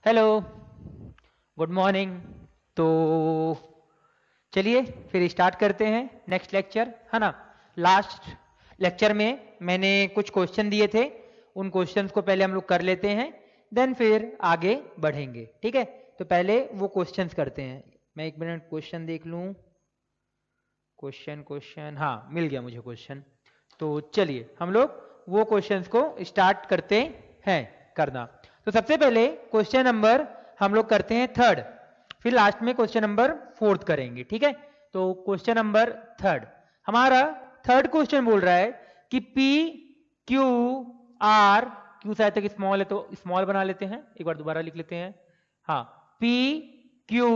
Hello, good morning. तो चलिए फिर स्टार्ट करते हैं नेक्स्ट लेक्चर, है ना। लास्ट लेक्चर में मैंने कुछ क्वेश्चन दिए थे, उन क्वेश्चंस को पहले हम लोग कर लेते हैं, देन फिर आगे बढ़ेंगे, ठीक है। तो पहले वो क्वेश्चंस करते हैं। मैं एक मिनट क्वेश्चन देख लूँ। क्वेश्चन क्वेश्चन हाँ, मिल गया मुझे क्वेश्चन। तो चलिए हम लोग वो क्वेश्चंस को स्टार्ट करते हैं करना। तो सबसे पहले क्वेश्चन नंबर हम लोग करते हैं थर्ड, फिर लास्ट में क्वेश्चन नंबर फोर्थ करेंगे, ठीक है। तो क्वेश्चन नंबर थर्ड, हमारा थर्ड क्वेश्चन बोल रहा है कि पी क्यू आर, क्यू शायद तक स्मॉल है तो स्मॉल बना लेते हैं, एक बार दोबारा लिख लेते हैं। हाँ, P Q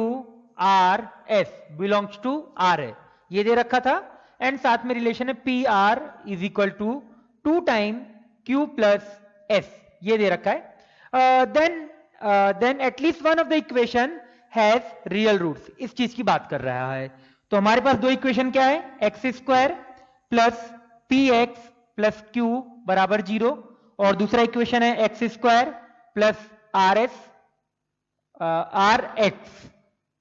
R S belongs to R है, ये दे रखा था। एंड साथ में रिलेशन है P R is equal to 2 time Q plus S, ये दे रखा है। Then at least one of the equation has real roots, इस चीज की बात कर रहा है। तो हमारे पास दो इक्वेशन क्या है, x square plus P x plus Q बराबर 0, और दूसरा इक्वेशन है x square plus R S R x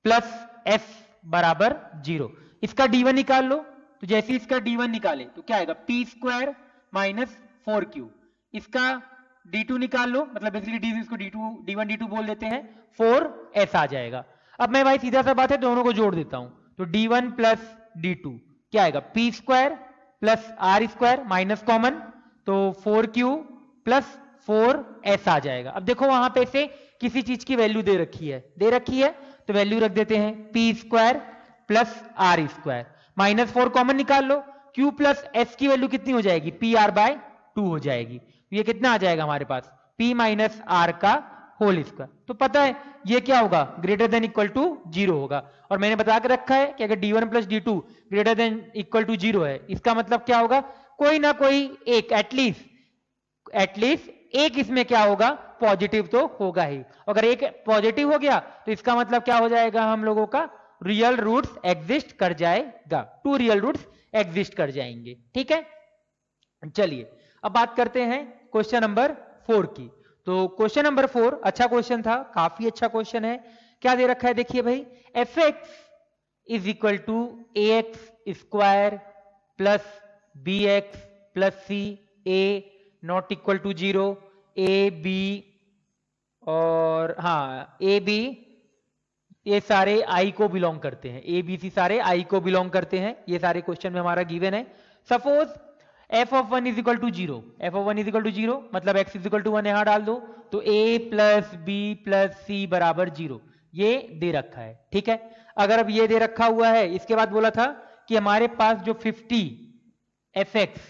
plus S बराबर 0। इसका d1 निकाल लो। तो जैसे इसका d1 निकाले तो क्या आएगा, पी स्क्वायर माइनस 4q। इसका d2 निकाल लो, मतलब बेसिकली d इसको d1 d2 बोल देते हैं, 4s आ जाएगा। अब मैं भाई सीधा सा बात है दोनों को जोड़ देता हूं, तो d1 प्लस d2 क्या आएगा, P square plus R square minus common, तो 4q प्लस 4s आ जाएगा। अब देखो वहां पे से किसी चीज की वैल्यू दे रखी है, तो वैल्यू रख देते हैं P square plus R square, minus 4 common निकाल लो, q प्लस एस की वैल्यू कितनी हो जाएगी, पी आर बाय 2 हो जाएगी। ये कितना आ जाएगा हमारे पास, p माइनस आर का होल स्क्वायर। तो पता है ये क्या होगा, ग्रेटर देन इक्वल टू 0 होगा। और मैंने बता के रखा है कि अगर d1 plus D two greater than equal to 0 है, इसका मतलब क्या होगा, कोई ना कोई एक एटलीस्ट एक इसमें क्या होगा, पॉजिटिव तो होगा ही। अगर एक पॉजिटिव हो गया तो इसका मतलब क्या हो जाएगा, हम लोगों का रियल रूट्स एग्जिस्ट कर जाएगा, 2 रियल रूट्स एग्जिस्ट कर जाएंगे, ठीक है। चलिए अब बात करते हैं क्वेश्चन नंबर 4 की। तो क्वेश्चन नंबर 4 अच्छा क्वेश्चन था, काफी अच्छा क्वेश्चन है। क्या दे रखा है देखिए भाई, F X is equal to A X square plus B X plus C A not equal to 0, A B और हाँ ए बी ये सारे आई को बिलोंग करते हैं, ए बी सी सारे आई को बिलोंग करते हैं, ये सारे क्वेश्चन में हमारा गिवन है। Suppose F of 1 is equal to 0, F of 1 is equal to 0 मतलब एक्स इज इक्वल टू 1 यहां डाल दो, तो ए प्लस बी प्लस सी बराबर 0, ये दे रखा है, ठीक है। अगर अब ये दे रखा हुआ है, इसके बाद बोला था कि हमारे पास जो 50 एफ एक्स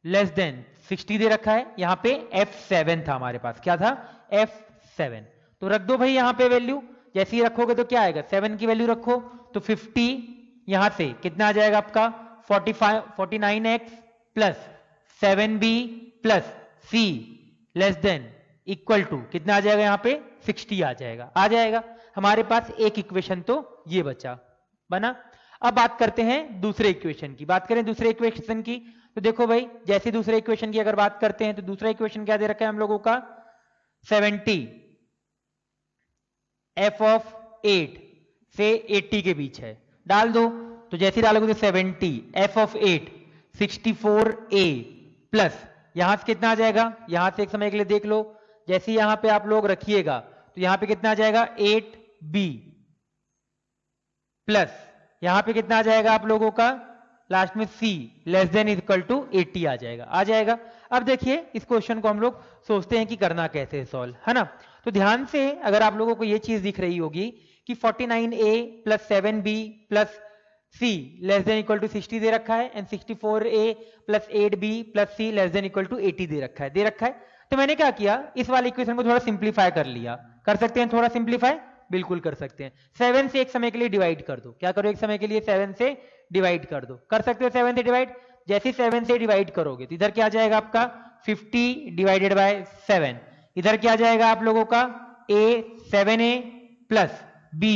लेस देन 60 दे रखा है, यहां पे F7 था हमारे पास, क्या था, F7। तो रख दो भाई यहां पे वैल्यू, जैसे ही रखोगे तो क्या आएगा, 7 की वैल्यू रखो तो 50 यहां से कितना आ जाएगा आपका 49x plus 7b plus c less than equal to कितना आ जाएगा, यहां पे 60 आ जाएगा। हमारे पास एक इक्वेशन तो ये बना। अब बात करते हैं दूसरे इक्वेशन की, बात करें दूसरे इक्वेशन की। तो देखो भाई जैसे दूसरे इक्वेशन की अगर बात करते हैं तो दूसरा इक्वेशन क्या दे रखा है हम लोगों का, 70 एफ ऑफ 8 से 80 के बीच है, डाल दो। तो जैसे डालोगे तो 70 एफ ऑफ 8 64a प्लस यहां से कितना आ जाएगा, यहां से एक समय के लिए देख लो, जैसे यहां पे आप लोग रखिएगा तो यहां पे कितना आ जाएगा 8b प्लस यहां पे कितना आ जाएगा आप लोगों का लास्ट में c less than equal to 80 आ जाएगा। अब देखिए इस क्वेश्चन को हम लोग सोचते हैं कि करना कैसे है सॉल्व, है ना। तो ध्यान से अगर आप लोगों को ये चीज दिख रही होगी कि 49a plus 7b plus c less than equal to 60 दे रखा है, and 64a plus 8b plus c less than equal to 80 दे रखा है। तो मैंने क्या किया, इस वाले इक्वेशन को थोड़ा सिंप्लीफाई कर लिया, कर सकते हैं थोड़ा सिंप्लीफाई, बिल्कुल कर सकते हैं। 7 से एक समय के लिए डिवाइड कर दो, क्या करो एक समय के लिए 7 से डिवाइड कर दो, कर सकते हो 7 से डिवाइड। जैसे 7 से डिवाइड करोगे तो इधर क्या आ जाएगा आपका 50 डिवाइडेड बाय 7, इधर क्या आ जाएगा आप लोगों का a 7a plus b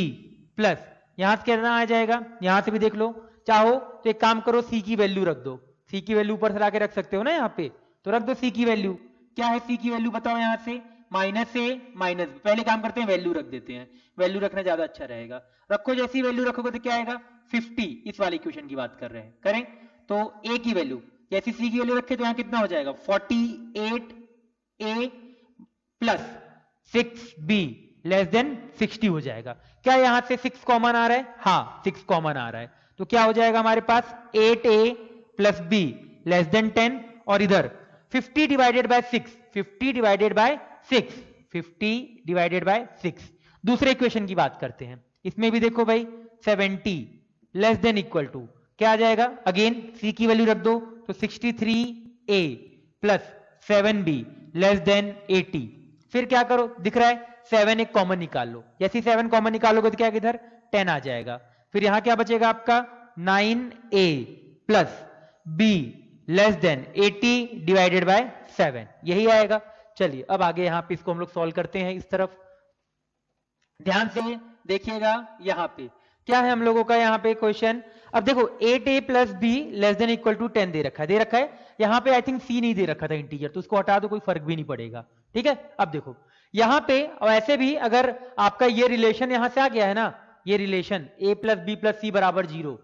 plus यहां से कितना आ जाएगा, यहां से भी देख लो, चाहो तो एक काम करो c की वैल्यू रख दो, c की वैल्यू ऊपर से लाके रख सकते हो ना यहाँ पे, तो रख दो c की वैल्यू। क्या है c की वैल्यू बताओ, यहां से माइनस ए माइनस बी, पहले काम करते हैं वैल्यू रख देते हैं, वैल्यू रखना ज्यादा अच्छा रहेगा। रखो, जैसी वैल्यू रखोगे तो क्या आएगा 50, इस वाले इक्वेशन की बात कर रहे हैं, करें तो ए की वैल्यू जैसी सी की वैल्यू रखे तो यहाँ कितना हो जाएगा 48 ए प्लस 6b लेस देन 60 हो जाएगा। क्या यहां से 6 कॉमन आ रहा है? हाँ 6 कॉमन आ रहा है, तो क्या हो जाएगा हमारे पास 8a plus B less then 10, और इधर 50 divided by 6, 50 divided by 6, 50 divided by 6। दूसरे इक्वेशन की बात करते हैं, इसमें भी देखो भाई 70 लेस देन इक्वल टू क्या आ जाएगा, अगेन सी की वैल्यू रख दो तो 63a plus 7b less than 80। फिर क्या करो, दिख रहा है 7 एक कॉमन निकाल लो, जैसे 7 कॉमन निकालोगे तो क्या इधर 10 आ जाएगा। फिर यहां क्या बचेगा आपका 9a plus b less than 80 divided by 7, यही आएगा। चलिए अब आगे यहां पे इसको हम लोग सॉल्व करते हैं। इस तरफ ध्यान से देखिएगा, यहां पे क्या है हम लोगों का यहाँ पे क्वेश्चन। अब देखो 8a plus B less than equal to 10 दे रखा है। यहाँ पे आई थिंक c नहीं दे रखा था इंटीजर, तो उसको हटा दो, कोई फर्क भी नहीं पड़ेगा, ठीक है। अब देखो यहाँ पे वैसे भी अगर आपका ये रिलेशन यहां से आ गया है ना, ये relation a plus B plus C बराबर 0,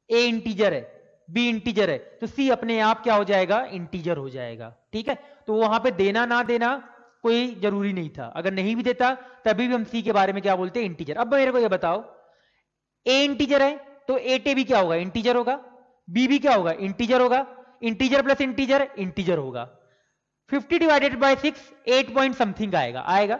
a इंटीजर है b इंटीजर है, तो c अपने आप क्या हो जाएगा, इंटीजर हो जाएगा, ठीक है। तो वहां पे देना ना देना कोई जरूरी नहीं था, अगर नहीं भी देता तभी भी हम c के बारे में क्या बोलते हैं, इंटीजर। अब मेरे को ये बताओ a इंटीजर है तो 8a भी क्या होगा, इंटीजर होगा, b भी क्या होगा, इंटीजर होगा, इंटीजर प्लस इंटीजर इंटीजर होगा। 50 डिवाइडेड बाय 6 8 पॉइंट समथिंग आएगा,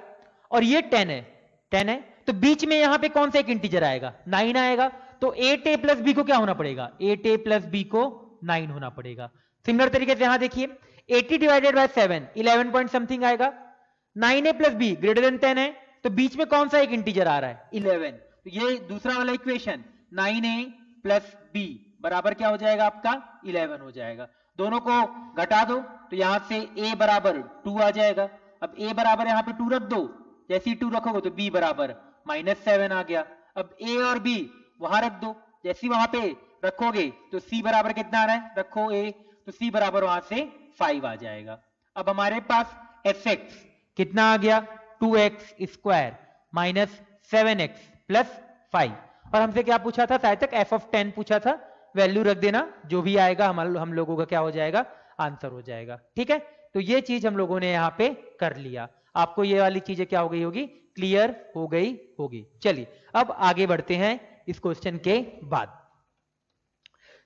और ये 10 है, तो बीच में यहां पे कौन सा एक इंटीजर आएगा, 9 आएगा, तो 8a प्लस बी को क्या होना पड़ेगा, 8a प्लस बी को 9 होना पड़ेगा। सिमिलर तरीके से यहां देखिए 80 डिवाइडेड बाय 7 11 पॉइंट समथिंग आएगा, 9a plus be greater than 10 है, तो बीच में कौन सा एक इंटीजर आ रहा है, 11। तो ये दूसरा वाला इक्वेशन 9a प्लस बी बराबर क्या हो जाएगा आपका 11 हो जाएगा। दोनों को घटा दो तो यहां से a बराबर 2 आ जाएगा। अब a बराबर यहां पे 2 रख दो, जैसे ही 2 रखोगे तो b बराबर -7 आ गया। अब a और b वहां रख दो, जैसे वहां पे रखोगे तो c बराबर कितना आ रहा है, रखो a तो c बराबर वहां से 5 आ जाएगा। अब हमारे पास fx कितना आ गया 2x square minus 7x plus 5, और हमसे क्या पूछा था, शायद तक f(10) पूछा था, वैल्यू रख देना, जो भी आएगा हम लोगों का क्या हो जाएगा, आंसर हो जाएगा, ठीक है। तो ये चीज हम लोगों ने यहां पे कर लिया, आपको ये वाली चीजें क्या हो गई होगी, क्लियर हो गई होगी। चलिए अब आगे बढ़ते हैं इस क्वेश्चन के बाद।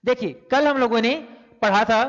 देखिए कल हम लोगों ने पढ़ा था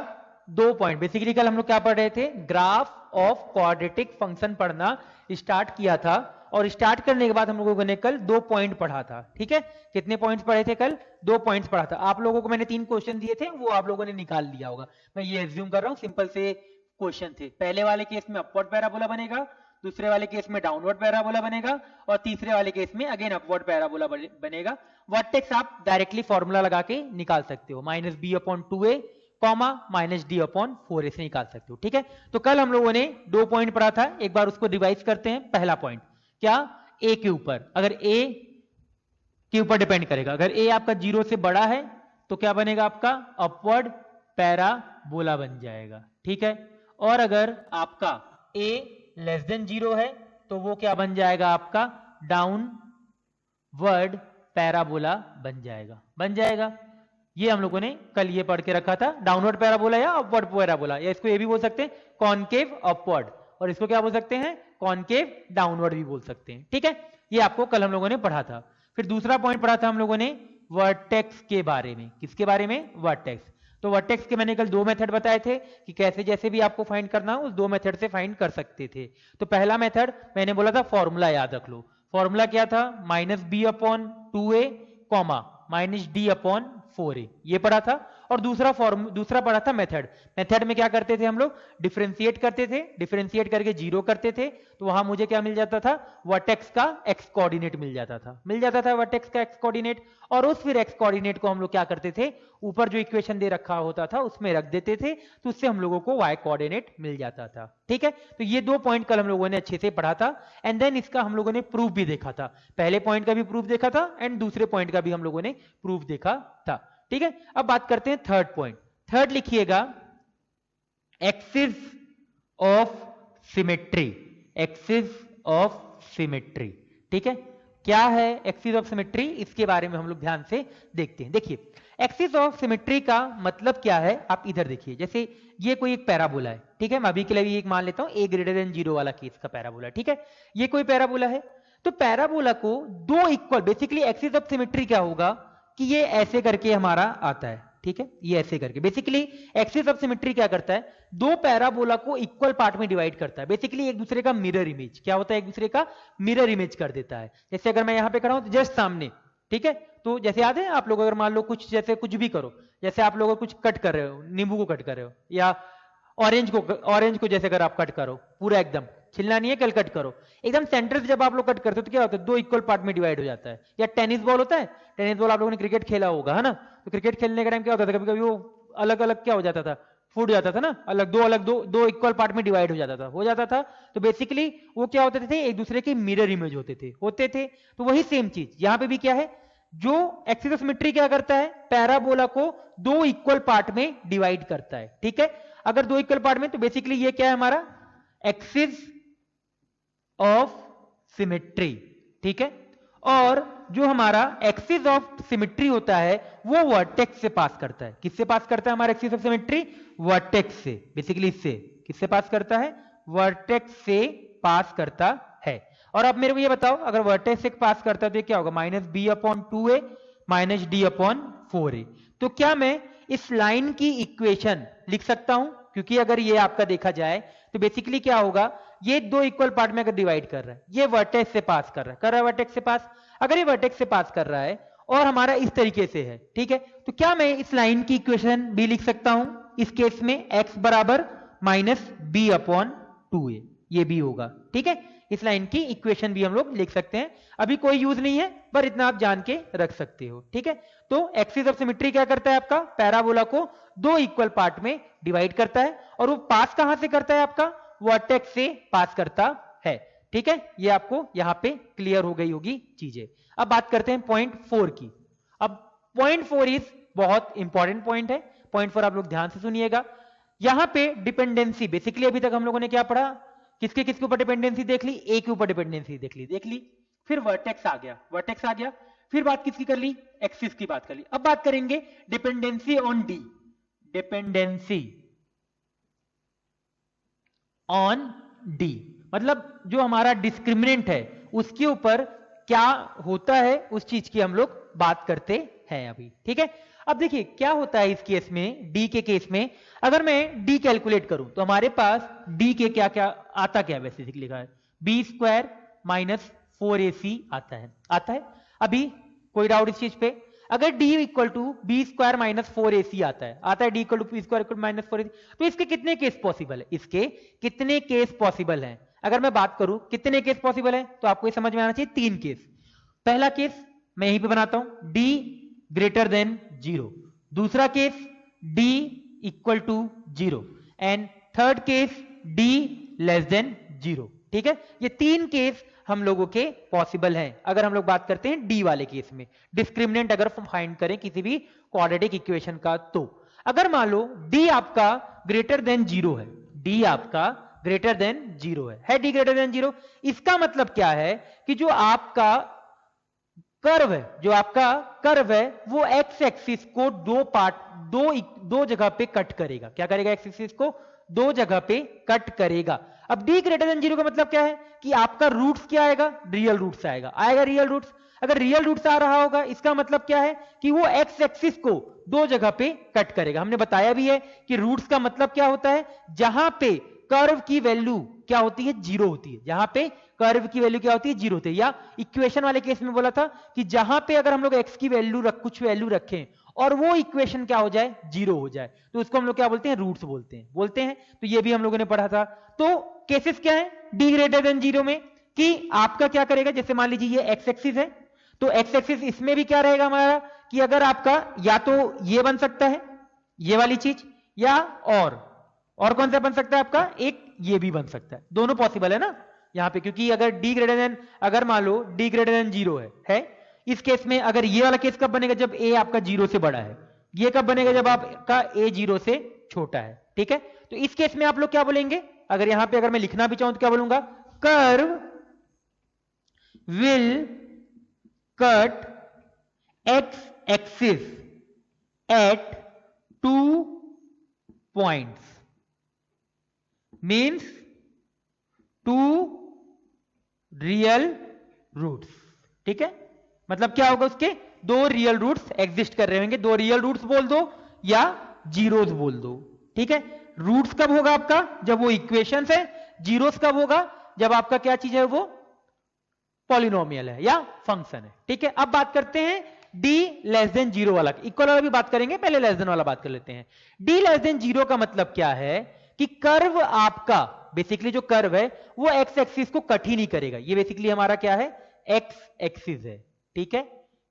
2 पॉइंट, बेसिकली कल हम लोग क्या पढ़ रहे थे, ग्राफ ऑफ क्वाड्रेटिक फंक्शन पढ़ना स्टार्ट किया था, और स्टार्ट करने के बाद हम लोगों ने कल 2 पॉइंट पढ़ा था, ठीक है। कितने पॉइंट्स पढ़े थे कल, 2 पॉइंट्स पढ़ा था। आप लोगों को मैंने 3 क्वेश्चन दिए थे, वो आप लोगों ने निकाल लिया होगा, मैं ये एज्यूम कर रहा हूं, सिंपल से क्वेश्चन थे। पहले वाले केस में अपवर्ड पैराबोला बनेगा, दूसरे वाले केस में डाउनवर्ड पैराबोला बनेगा, और तीसरे वाले केस में अगेन अपवर्ड पैराबोला बनेगा। वर्टेक्स आप डायरेक्टली फॉर्मूला लगा के निकाल सकते हो, -b/2a कॉमा -d/4a से निकाल सकते हो, ठीक है। तो कल हम लोगों ने 2 पॉइंट पढ़ा था, एक बार उसको रिवाइज करते हैं। पहला पॉइंट क्या, a के ऊपर, अगर a के ऊपर डिपेंड करेगा, अगर a आपका 0 से बड़ा है तो क्या बनेगा आपका अपवर्ड पैराबोला बन जाएगा, ठीक है। और अगर आपका a लेस देन 0 है तो वो क्या बन जाएगा आपका डाउनवर्ड पैराबोला बन जाएगा। ये हम लोगों ने कल ये पढ़ के रखा था, डाउनवर्ड पैराबोला या अपवर्ड पैराबोला, या इसको ये भी बोल सकते हैं कॉनकेव अपवर्ड, और इसको क्या बोल सकते हैं, कॉनकेव डाउनवर्ड भी बोल सकते हैं, ठीक है। ये आपको कल हम लोगों ने पढ़ा था। फिर दूसरा पॉइंट पढ़ा था हम लोगों ने वर्टेक्स के बारे में। किसके बारे में, वर्टेक्स। तो वर्टेक्स के मैंने कल 2 मेथड बताए थे कि कैसे जैसे भी आपको फाइंड करना हो उस 2 मेथड से फाइंड कर सकते थे। तो पहला मेथड मैंने बोला था, फॉर्मूला याद रख लो। फॉर्मूला क्या था, -b/2a कॉमा -d/4a, ये पढ़ा था। और दूसरा पढ़ा था मेथड में क्या करते थे हम लोग, डिफरेंशिएट करते थे, डिफरेंशिएट करके 0 करते थे, तो वहां मुझे क्या मिल जाता था, वर्टेक्स का एक्स कोऑर्डिनेट मिल जाता था वर्टेक्स का एक्स कोऑर्डिनेट। और उस फिर एक्स कोऑर्डिनेट को हम लोग क्या करते थे, ऊपर जो इक्वेशन दे रखा होता था उसमें रख देते थे, तो उससे हम लोगों को वाई कोऑर्डिनेट मिल जाता था, ठीक है। तो ये 2 पॉइंट कल हम लोगों ने अच्छे से पढ़ा था, एंड देन इसका हम लोगों ने प्रूफ भी देखा था। पहले पॉइंट का भी प्रूफ देखा था एंड दूसरे पॉइंट का भी हम लोगों ने प्रूफ देखा था, ठीक है। अब बात करते हैं थर्ड पॉइंट। थर्ड लिखिएगा, axis of symmetry. Axis of symmetry. ठीक है, क्या है एक्सिस ऑफ सिमेट्री, इसके बारे में हम लोग ध्यान से देखते हैं। देखिए एक्सिस ऑफ सिमेट्री का मतलब क्या है, आप इधर देखिए, जैसे ये कोई एक पैराबोला है, ठीक है, मैं अभी के लिए एक मान लेता हूं a ग्रेटर देन 0 वाला केस का पैराबोला। ठीक है, ये कोई पैराबोला है, तो पैराबोला को दो equal, basically axis of symmetry क्या होगा कि ये ऐसे करके हमारा आता है। ठीक है, ये ऐसे करके बेसिकली एक्सिस ऑफ सिमेट्री क्या करता है, दो पैराबोला को इक्वल पार्ट में डिवाइड करता है, बेसिकली एक दूसरे का मिरर इमेज, क्या होता है, एक दूसरे का मिरर इमेज कर देता है। जैसे अगर मैं यहां पे खड़ा हूं तो जस्ट सामने, ठीक है, तो जैसे याद है आप लोग अगर मान लो कुछ, जैसे कुछ भी करो, जैसे आप लोग कुछ कट कर रहे हो, नींबू को कट कर रहे हो या ऑरेंज को जैसे अगर आप कट करो पूरा एकदम, छिलना नहीं है, कल कट करो एकदम सेंटर से, जब आप लोग कट करते हो तो क्या होता है, दो इक्वल पार्ट में डिवाइड हो जाता है। या टेनिस बॉल होता है, टेनिस बॉल आप लोगों ने क्रिकेट खेला होगा, है ना, तो क्रिकेट खेलने के टाइम क्या होता था, कभी कभी वो अलग अलग क्या हो जाता था, फूट जाता था ना, अलग दो इक्वल पार्ट में डिवाइड हो जाता था। तो बेसिकली वो क्या होते थे, एक दूसरे के मिरर इमेज होते थे। तो वही सेम चीज यहाँ पे भी क्या है, जो एक्सिस ऑफ सिमेट्री क्या करता है, पैराबोला को दो इक्वल पार्ट में डिवाइड करता है। ठीक है, अगर दो इक्वल पार्ट में, तो बेसिकली ये क्या है हमारा एक्सिस ऑफ सिमेट्री। ठीक है, और जो हमारा एक्सिस ऑफ सिमेट्री होता है वो वर्टेक्स से पास करता है। किससे पास करता है हमारा एक्सिस ऑफ सिमेट्री, वर्टेक्स से, बेसिकली इससे किससे पास करता है, वर्टेक्स से पास करता है। और अब मेरे को ये बताओ, अगर वर्टेक्स से पास करता है तो क्या होगा, -b/2a -d/4a। तो क्या मैं इस लाइन की इक्वेशन लिख सकता हूं, क्योंकि अगर ये आपका देखा जाए तो बेसिकली क्या होगा, ये दो इक्वल पार्ट में अगर डिवाइड कर रहा है, ये वर्टेक्स से पास कर रहा है वर्टेक्स से पास, अगर ये वर्टेक्स से पास कर रहा है और हमारा इस तरीके से है, ठीक है, तो क्या मैं इस लाइन की इक्वेशन भी लिख सकता हूं इस केस में, x बराबर -b/2a, ये भी होगा। ठीक है, इस लाइन की इक्वेशन भी हम लोग लिख सकते हैं, अभी कोई यूज नहीं है, पर इतना आप जान के रख सकते हो। ठीक है, तो एक्सिस ऑफ सिमेट्री क्या करता है आपका, पैराबोला को दो इक्वल पार्ट में डिवाइड करता है, और वो पास कहां से करता है आपका, वर्टेक्स से पास करता है। ठीक है, ये आपको यहां पे क्लियर हो गई होगी चीजें। अब बात करते हैं पॉइंट 4 की। अब पॉइंट 4 इज बहुत इंपॉर्टेंट पॉइंट है, पॉइंट 4 आप लोग ध्यान से सुनिएगा। यहां पे डिपेंडेंसी, बेसिकली अभी तक हम लोगों ने क्या पढ़ा, किसके किसके ऊपर डिपेंडेंसी देख ली, ए के ऊपर डिपेंडेंसी देख ली, फिर वर्टेक्स आ गया, फिर बात किसकी कर ली, एक्सिस की बात कर ली। अब बात करेंगे dependency on D, dependency on D, मतलब जो हमारा डिस्क्रिमिनेंट है उसके ऊपर क्या होता है, उस चीज की हम लोग बात करते हैं अभी। ठीक है, अब देखिए क्या होता है इस केस में, डी के केस में अगर मैं डी कैलकुलेट करूं तो हमारे पास डी के क्या क्या आता, क्या बेसिकली लिखा है, b² - 4ac आता है। अभी कोई डाउट इस चीज पे, अगर d equal to b² - 4ac आता है d equal to b² - 4ac, तो इसके कितने केस पॉसिबल है, इसके कितने केस पॉसिबल हैं, अगर मैं बात करूं कितने केस पॉसिबल है, तो आपको ये समझ में आना चाहिए 3 केस। पहला केस मैं यहीं पे बनाता हूं, d ग्रेटर देन 0, दूसरा case d equal to 0, and third case d less than 0। ठीक है, ये 3 केस हम लोगों के पॉसिबल हैं अगर हम लोग बात करते हैं डी वाले केस में, डिस्क्रिमिनेंट अगर फाइंड करें किसी भी क्वाड्रेटिक इक्वेशन का। तो अगर मान लो डी आपका ग्रेटर देन 0 है, डी आपका ग्रेटर देन 0 है डी ग्रेटर देन 0, इसका मतलब क्या है कि जो आपका कर्व है वो एक्स एक्सिस को दो जगह पे कट करेगा। क्या करेगा, एक्स एक्सिस को दो जगह पे कट करेगा। अब d ग्रेटर देन 0 का मतलब क्या है कि आपका रूट्स क्या आएगा, रियल रूट्स आएगा रियल रूट्स। अगर रियल रूट्स आ रहा होगा इसका मतलब क्या है कि वो एक्स एक्सिस को दो जगह पे कट करेगा। हमने बताया भी है कि रूट्स का मतलब क्या होता है, जहां पे कर्व की वैल्यू क्या होती है, 0 होती है, जहां पे कर्व की वैल्यू क्या होती है, 0 होती है। या इक्वेशन वाले केस में बोला था कि जहां पे अगर हम लोग x की वैल्यू कुछ वैल्यू रखें और वो इक्वेशन क्या हो जाए, 0 हो जाए, तो उसको हम लोग क्या बोलते हैं, रूट्स बोलते हैं। तो ये भी हम लोगों ने पढ़ा था। तो केसेस क्या है d ग्रेटर देन 0 में, कि आपका क्या करेगा, जैसे मान लीजिए ये x एक्सिस है, तो x एक्सिस इसमें भी क्या रहेगा हमारा कि अगर आपका या तो ये बन सकता है ये वाली चीज, या और कौन सा बन सकता है आपका, एक ये भी बन सकता है, दोनों पॉसिबल है ना यहाँ पे, क्योंकि अगर d ग्रेटर देन, अगर मान लो d ग्रेटर देन 0 है इस केस में, अगर ये वाला केस कब बनेगा, जब a आपका 0 से बड़ा है, ये कब बनेगा, जब आपका a 0 से छोटा है। ठीक है, तो इस केस में आप लोग क्या बोलेंगे, अगर यहाँ पे अगर मैं लिखना भी चाहूं तो क्या बोलूंगा, curve will cut X axis at 2 points means 2 real roots. ठीक है, मतलब क्या होगा, उसके दो रियल रूट्स एग्जिस्ट कर रहे होंगे। दो रियल रूट्स बोल दो या जीरोस बोल दो। ठीक है, रूट्स कब होगा आपका, जब वो इक्वेशन है। जीरोस कब होगा, जब आपका क्या चीज है, वो पॉलिनोमियल है या फंक्शन है। ठीक है, अब बात करते हैं d लेस देन जीरो वाला। इक्वल वाला भी बात करेंगे, पहले लेस देन वाला बात कर लेते हैं। d लेस देन जीरो का मतलब क्या है कि कर्व आपका, बेसिकली जो कर्व है वो एक्स एक्सिस को कट ही नहीं करेगा। ये बेसिकली हमारा क्या है, एक्स एक्सिस है। ठीक है,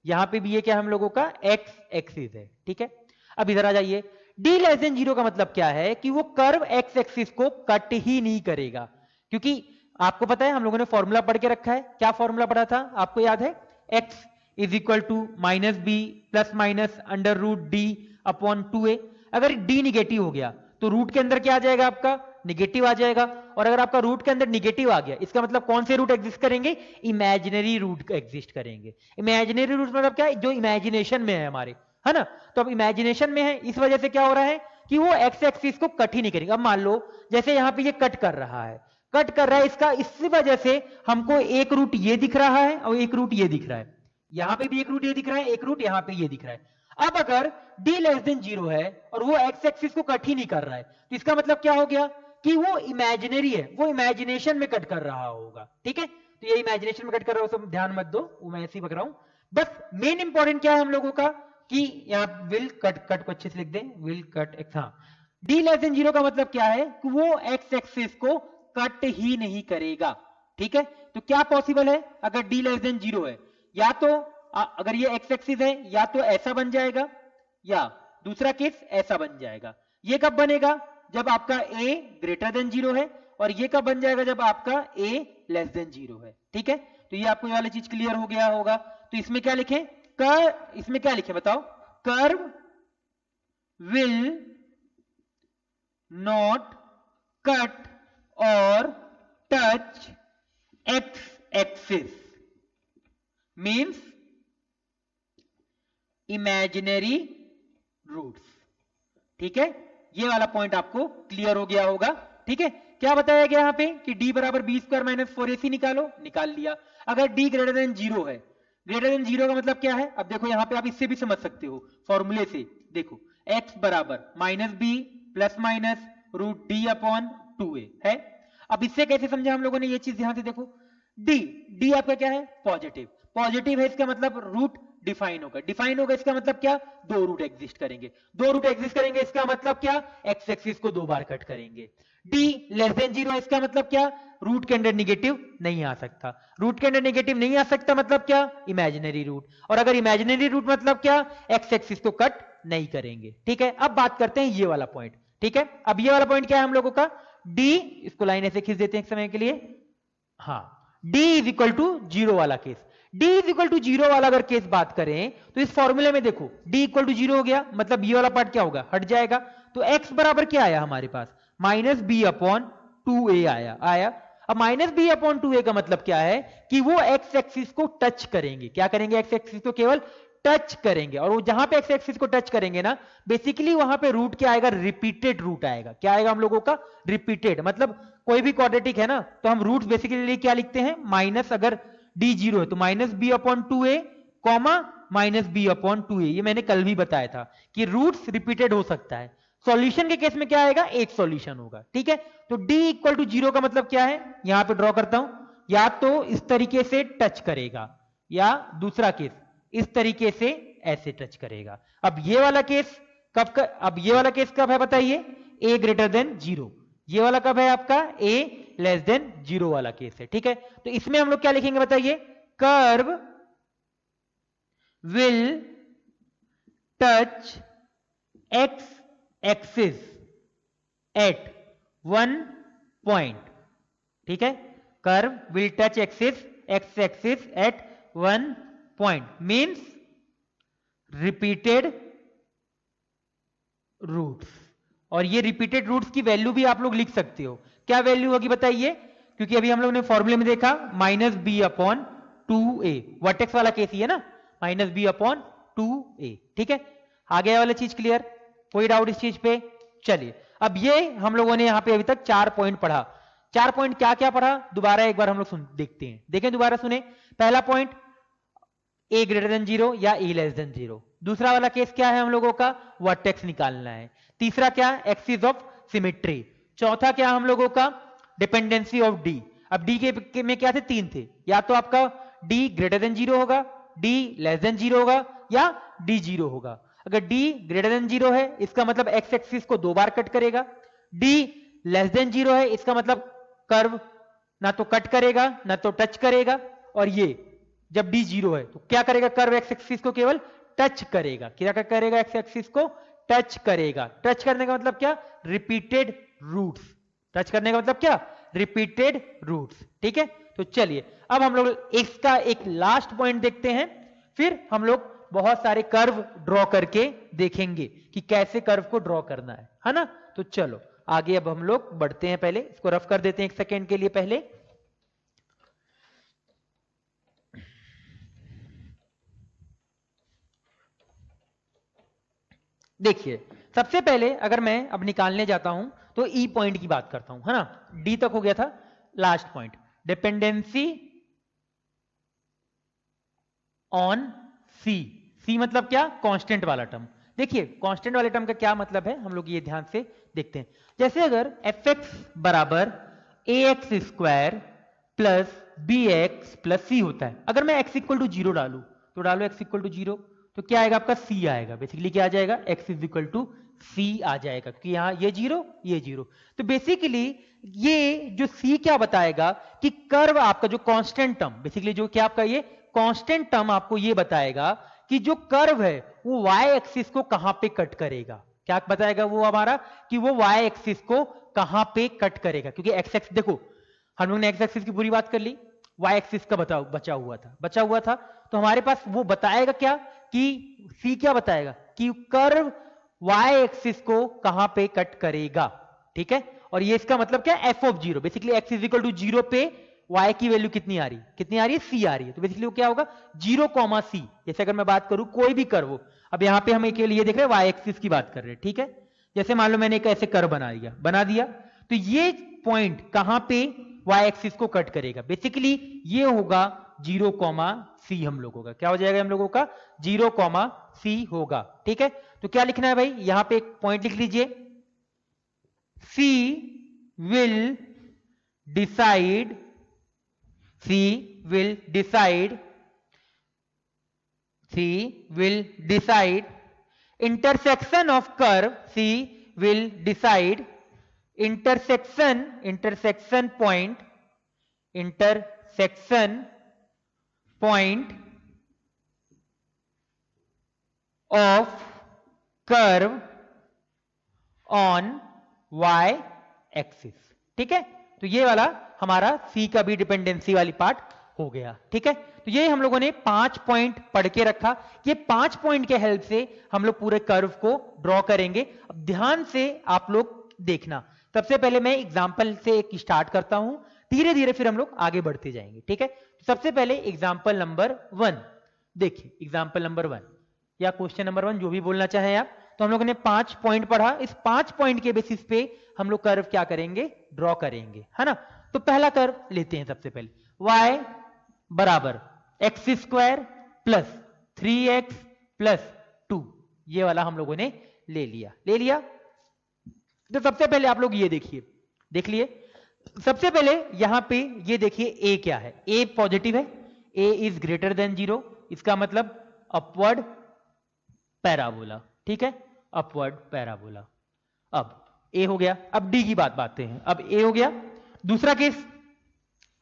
यहां पे भी ये क्या हम लोगों का एक्स एक्सिस है। ठीक है, अब इधर आ जाइए। d लेस देन जीरो का मतलब क्या है कि वो कर्व एक्स एक्सिस को कट ही नहीं करेगा, क्योंकि आपको पता है हम लोगों ने फॉर्मूला पढ़ के रखा है। क्या फॉर्मूला पढ़ा था, आपको याद है, x is equal to minus B plus minus under root D upon 2a। अगर d निगेटिव हो गया तो रूट के अंदर क्या आ जाएगा, आपका निगेटिव आ जाएगा। और अगर आपका रूट के अंदर निगेटिव आ गया, इसका मतलब कौन से रूट एग्जिस्ट करेंगे, इमेजिनरी रूट एग्जिस्ट करेंगे। इमेजिनरी रूट मतलब क्या है, जो इमेजिनेशन में है हमारे, है ना। तो अब इमेजिनेशन में है, इस वजह से क्या हो रहा है कि वो एक्स एक्सिस को कट ही नहीं करेगा। अब मान लो जैसे यहां पे ये कट कर रहा है, कट कर रहा है, इसका इसी वजह से हमको एक रूट ये दिख रहा है और एक रूट ये दिख रहा है। यहां पे भी एक रूट ये दिख रहा है, एक रूट यहां पे ये दिख रहा है। अब अगर d लेस देन जीरो है और वो एक्स एक्सिस को कट ही नहीं कर रहा है, तो इसका मतलब क्या हो गया कि वो इमेजिनरी है, वो इमेजिनेशन में कट कर रहा होगा। ठीक है, तो ये इमेजिनेशन में कट कर रहा हो, सब ध्यान मत दो, वो मैं ऐसे ही बक रहा हूं। बस मेन इंपॉर्टेंट क्या है हम लोगों का कि यहां विल कट, कट को अच्छे से लिख दें, विल कट एक्स। हाँ, d लेस देन जीरो का मतलब क्या है कि वो एक्स एक्सिस को कट ही नहीं करेगा। ठीक है, तो क्या पॉसिबल है अगर d लेस देन जीरो है, या तो अगर ये एक्स एक्सिस है या तो ऐसा बन जाएगा, या दूसरा केस ऐसा बन जाएगा। ये कब बनेगा, जब आपका a ग्रेटर देन जीरो है, और ये कब बन जाएगा, जब आपका a लेस देन जीरो है। ठीक है, तो ये आपको ये वाली चीज क्लियर हो गया होगा। तो इसमें क्या लिखें, इसमें क्या लिखें बताओ, कर्व विल नॉट कट और touch X axis means imaginary roots. ठीक है, ये वाला पॉइंट आपको क्लियर हो गया होगा। ठीक है, क्या बताया गया यहां पे कि d बराबर बी स्क्वायर माइनस 4ac निकालो, निकाल लिया। अगर d ग्रेटर देन जीरो है, ग्रेटर देन जीरो का मतलब क्या है, अब देखो यहां पे आप इससे भी समझ सकते हो, फॉर्मूले से देखो, x बराबर minus B plus minus root D upon 2a है। अब इससे कैसे समझा हम लोगों ने, ये चीज ध्यान से देखो, d आपका क्या है, पॉजिटिव, पॉजिटिव है, इसका मतलब रूट डिफाइन होगा, डिफाइन होगा इसका मतलब क्या, दो रूट एग्जिस्ट करेंगे, दो रूट एग्जिस्ट करेंगे इसका मतलब क्या, एक्स एक्सिस को दो बार कट करेंगे। d लेस देन जीरो इसका मतलब क्या, रूट के अंदर निगेटिव नहीं आ सकता, रूट के अंदर निगेटिव नहीं आ सकता मतलब क्या, इमेजिनरी रूट, और अगर इमेजिनरी रूट मतलब क्या, एक्स एक्सिस को कट नहीं करेंगे। ठीक है, अब बात करते हैं ये वाला पॉइंट। ठीक है, अब ये वाला पॉइंट क्या है हम लोगों का, d, इसको लाइन ऐसे खींच देते हैं एक समय के लिए। हाँ, d is equal to zero वाला केस, d is equal to zero वाला अगर केस बात करें तो इस फॉर्मूले में देखो d इक्वल टू जीरो हो गया, मतलब ये वाला पार्ट क्या होगा, हट जाएगा। तो x बराबर क्या आया हमारे पास, माइनस बी अपॉन 2a आया। अब माइनस बी अपॉन 2a का मतलब क्या है कि वो x एक्सिस को टच करेंगे, क्या करेंगे, x एक्सिस को केवल टच करेंगे। और वो जहां पे x एक्सिस को टच करेंगे ना, बेसिकली वहां पे रूट क्या आएगा, रिपीटेड रूट आएगा। क्या आएगा हम लोगों का, रिपीटेड, मतलब कोई भी क्वाड्रेटिक है ना, तो हम रूट बेसिकली क्या लिखते हैं, माइनस, अगर d जीरो है तो minus B upon 2a comma minus B upon 2a। ये मैंने कल भी बताया था कि रूट्स रिपीटेड हो सकता है। सॉल्यूशन के केस में क्या आएगा, एक सॉल्यूशन होगा। ठीक है, तो d इक्वल टू जीरो का मतलब क्या है, यहां पे ड्रॉ करता हूं, या तो इस तरीके से टच करेगा, या दूसरा केस इस तरीके से ऐसे टच करेगा। अब ये वाला केस अब ये वाला केस कब है बताइए, a ग्रेटर देन जीरो। ये वाला कब है आपका, a लेस देन जीरो वाला केस है। ठीक है, तो इसमें हम लोग क्या लिखेंगे बताइए, curve will touch X axis at one point. ठीक है, curve will touch X axis at one point means repeated roots. और ये रिपीटेड रूट्स की वैल्यू भी आप लोग लिख सकते हो, क्या वैल्यू होगी बताइए, क्योंकि अभी हम लोग ने फॉर्मूले में देखा minus B upon 2a, vertex वाला केस ही है ना, माइनस बी अपॉन 2a। ठीक है, आ गया वाला चीज क्लियर, कोई डाउट इस चीज पे? चलिए अब ये हम लोगों ने यहाँ पे अभी तक 4 पॉइंट पढ़ा। 4 पॉइंट क्या क्या पढ़ा, दोबारा एक बार हम लोग देखते हैं, देखें दोबारा सुने। पहला पॉइंट a ग्रेटर देन 0 या a लेस देन 0। दूसरा वाला केस क्या है हम लोगों का, वर्टेक्स निकालना है। तीसरा क्या, एक्सिस ऑफ सिमेट्री। चौथा क्या हम लोगों का, डिपेंडेंसी ऑफ डी। अब डी के में क्या थे, 3 थे, या तो आपका डी ग्रेटर देन 0 होगा, डी लेस देन 0 होगा, या डी 0 होगा। अगर डी ग्रेटर देन 0 है इसका मतलब एक्स एक्सिस को 2 बार कट करेगा, डी लेस देन 0 है इसका मतलब कर्व ना तो कट करेगा ना तो टच करेगा, और ये जब डी 0 है तो क्या करेगा, कर्व एक्स एक्सिस को केवल टच करेगा। क्या करेगा, एक्स एक्सिस को टच करेगा। टच करने का मतलब क्या, रिपीटेड रूट्स। टच करने का मतलब क्या, रिपीटेड रूट्स। ठीक है, तो चलिए अब हम लोग इसका एक लास्ट पॉइंट देखते हैं, फिर हम लोग बहुत सारे कर्व ड्रॉ करके देखेंगे कि कैसे कर्व को ड्रॉ करना है ना। तो चलो आगे अब हम लोग बढ़ते हैं, पहले इसको रफ कर देते हैं 1 सेकेंड के लिए। पहले देखिए, सबसे पहले अगर मैं अब निकालने जाता हूं तो ई पॉइंट की बात करता हूं, है ना। डी तक हो गया था, लास्ट पॉइंट डिपेंडेंसी ऑन सी। सी मतलब क्या, कांस्टेंट वाला टर्म। देखिए कांस्टेंट वाले टर्म का क्या मतलब है, हम लोग ये ध्यान से देखते हैं। जैसे अगर एफ एक्स बराबर A X square plus B X plus C होता है, अगर मैं एक्स इक्वल टू 0 डालू तो डालो एक्स इक्वल टू 0, तो क्या आएगा आपका सी आएगा। बेसिकली क्या आ जाएगा, एक्स इज इक्वल टू सी आ जाएगा, क्योंकि यहां ये 0 ये 0। तो बेसिकली ये जो सी क्या बताएगा कि कर्व आपका जो कांस्टेंट टर्म, बेसिकली जो क्या आपका ये कांस्टेंट टर्म आपको ये बताएगा कि जो कर्व है वो वाई एक्सिस को कहां पे कट करेगा। क्या बताएगा वो हमारा, कि वो वाई एक्सिस को कहां पे कट करेगा। क्योंकि एक्स एक्सिस, देखो हम लोग ने एक्स एक्सिस की पूरी बात कर ली, वाई एक्सिस का बचा हुआ था, तो हमारे पास वो बताएगा क्या, कि सी क्या बताएगा कि कर्व वाई एक्सिस को कहां पे कट करेगा। ठीक है, और ये इसका मतलब क्या, F of 0। Basically X is equal to 0 पे y की वैल्यू कितनी आ रही है, c आ रही है। तो बेसिकली वो क्या होगा, 0, c। जैसे अगर मैं बात करूं कोई भी कर्व हो, अब यहां पे हम एक लिए देख रहे हैं y एक्सिस की बात कर रहे हैं। ठीक है, जैसे मान लो मैंने एक ऐसे कर्व बना दिया, तो ये पॉइंट कहां पे y एक्सिस को कट करेगा, बेसिकली ये होगा 0, c। हम लोगों का क्या हो जाएगा, हम लोगों का 0, c होगा। ठीक है, तो क्या लिखना है भाई, यहां पे एक पॉइंट लिख लीजिए, c will decide intersection of curve, C will decide intersection point of curve on y axis। ठीक है, तो ये वाला हमारा सी का भी डिपेंडेंसी वाली पार्ट हो गया। ठीक है, तो ये हम लोगों ने 5 पॉइंट पढ़ के रखा। ये 5 पॉइंट के हेल्प से हम लोग पूरे कर्व को ड्रॉ करेंगे। अब ध्यान से आप लोग देखना, सबसे पहले मैं एग्जांपल से एक स्टार्ट करता हूं, धीरे धीरे फिर हम लोग आगे बढ़ते जाएंगे। ठीक है, तो सबसे पहले एग्जांपल नंबर 1 देखिए, एग्जांपल नंबर 1 या क्वेश्चन नंबर 1 जो भी बोलना चाहें आप। तो हम लोगों ने 5 पॉइंट पढ़ा, इस 5 पॉइंट के बेसिस पे हम लोग कर्व क्या करेंगे, ड्रॉ करेंगे, है ना। तो पहला कर्व लेते हैं सबसे पहले, y बराबर x square plus 3x plus 2, ये वाला हम लोगों ने ले लिया। तो सबसे पहले आप लोग ये देख लिए। सबसे पहले यहां पे ये देखिए a क्या है, a पॉजिटिव है, a इज ग्रेटर देन 0, इसका मतलब अपवर्ड पैराबोला। ठीक है, अपवर्ड पैराबोला। अब ए हो गया, अब डी की बात हैं। अब ए हो गया, दूसरा केस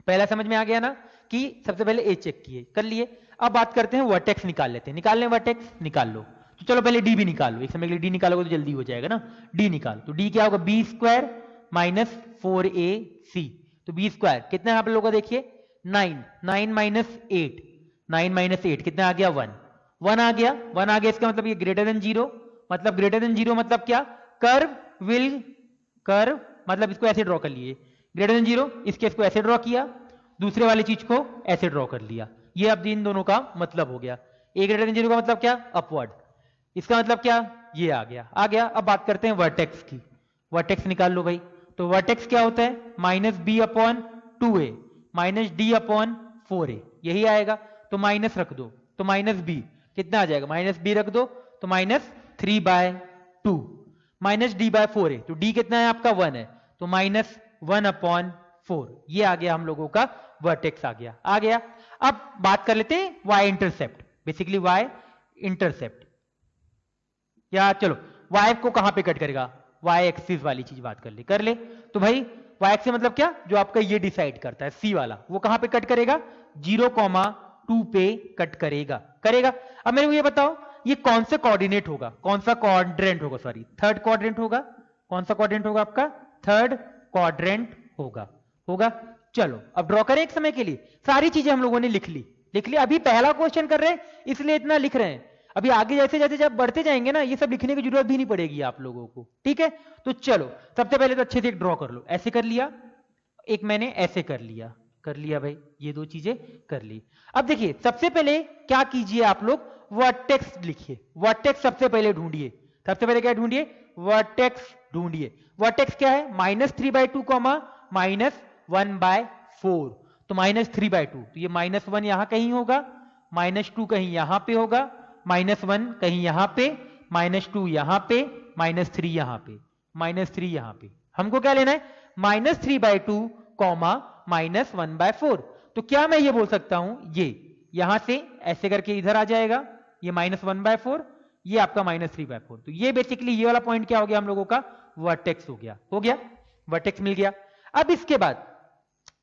पहला समझ में आ गया ना, कि सबसे पहले ए चेक कर लिए। अब बात करते हैं वर्टेक्स निकाल लेते हैं, निकाल लें वर्टेक्स, निकाल लो। तो चलो पहले डी भी निकाल लो, एक समय के लिए डी निकालोगे तो जल्दी हो जाएगा ना। डी निकाल, तो डी क्या होगा, बी स्क्वायर माइनस 4ac। तो बी स्क्वायर कितना है आप लोगों का, देखिए 9 माइनस 8 कितना आ गया, 1 आ गया। इसका मतलब ये ग्रेटर देन 0, मतलब क्या, कर्व मतलब इसको ऐसे ड्रॉ कर लिए, ग्रेटर देन 0, इस केस को ऐसे ड्रॉ किया, दूसरे वाली चीज को ऐसे ड्रॉ कर लिया। ये अब इन दोनों का मतलब हो गया। ए ग्रेटर देन 0 का मतलब क्या? अपवर्ड। इसका मतलब क्या? ये आ गया, आ गया। अब बात करते हैं वर्टेक्स की। वर्टेक्स निकाल लो भाई। तो वर्टेक्स क्या होता है? Minus B upon 2a minus D upon 4a, यही आएगा। तो माइनस रख दो, तो माइनस बी कितना आ जाएगा? माइनस बी रख दो तो minus 3/2 minus D bye 4a, तो डी कितना है आपका? 1 है, तो माइनस 1/4। ये आ गया हम लोगों का वर्टेक्स, आ गया। अब बात कर लेते हैं Y intercept, basically Y intercept. या चलो वाई को कहां पे कट करेगा? वाई एक्सिस वाली चीज बात कर ले। तो भाई वाई एक्सिस मतलब क्या? जो आपका ये डिसाइड करता है सी वाला, वो कहां पे कट करेगा? 0,2 पे कट करेगा। अब मेरे को ये बताओ, ये कौन सा कोऑर्डिनेट होगा? कौन सा क्वाड्रेंट होगा? सॉरी, थर्ड क्वाड्रेंट होगा। कौन सा क्वाड्रेंट होगा आपका? थर्ड क्वाड्रेंट होगा। चलो अब ड्रॉ करें एक समय के लिए। सारी चीजें हम लोगों ने लिख ली। अभी पहला क्वेश्चन कर रहे हैं इसलिए इतना लिख रहे हैं। अभी आगे जैसे जैसे जब बढ़ते जाएंगे ना, ये सब लिखने की जरूरत भी नहीं पड़ेगी आप लोगों को, ठीक है? तो चलो सबसे पहले तो अच्छे से एक ड्रॉ कर लो। ऐसे कर लिया, एक मैंने ऐसे कर लिया भाई, ये दो चीजें कर ली। अब देखिए सबसे पहले क्या कीजिए आप लोग? वर्टेक्स लिखिए। वर्टेक्स सबसे पहले ढूंढिए। सबसे पहले क्या ढूंढिए? वर्टेक्स ढूंढिए। वर्टेक्स क्या है? -3/2 -1/4। तो -3/2, तो ये -1 यहां कहीं होगा, -2 कहीं यहां पे होगा, -1 कहीं यहां पे, -2 यहां पे, -3 यहां पे, -3 यहां पे। हमको क्या लेना है? -3/2 -1/4। तो क्या मैं ये बोल सकता हूं, ये यहां से ऐसे करके इधर आ जाएगा, ये -1/4, ये आपका -3/4। तो ये बेसिकली ये वाला पॉइंट क्या हो गया हम लोगों का? वर्टेक्स हो गया। वर्टेक्स मिल गया। अब इसके बाद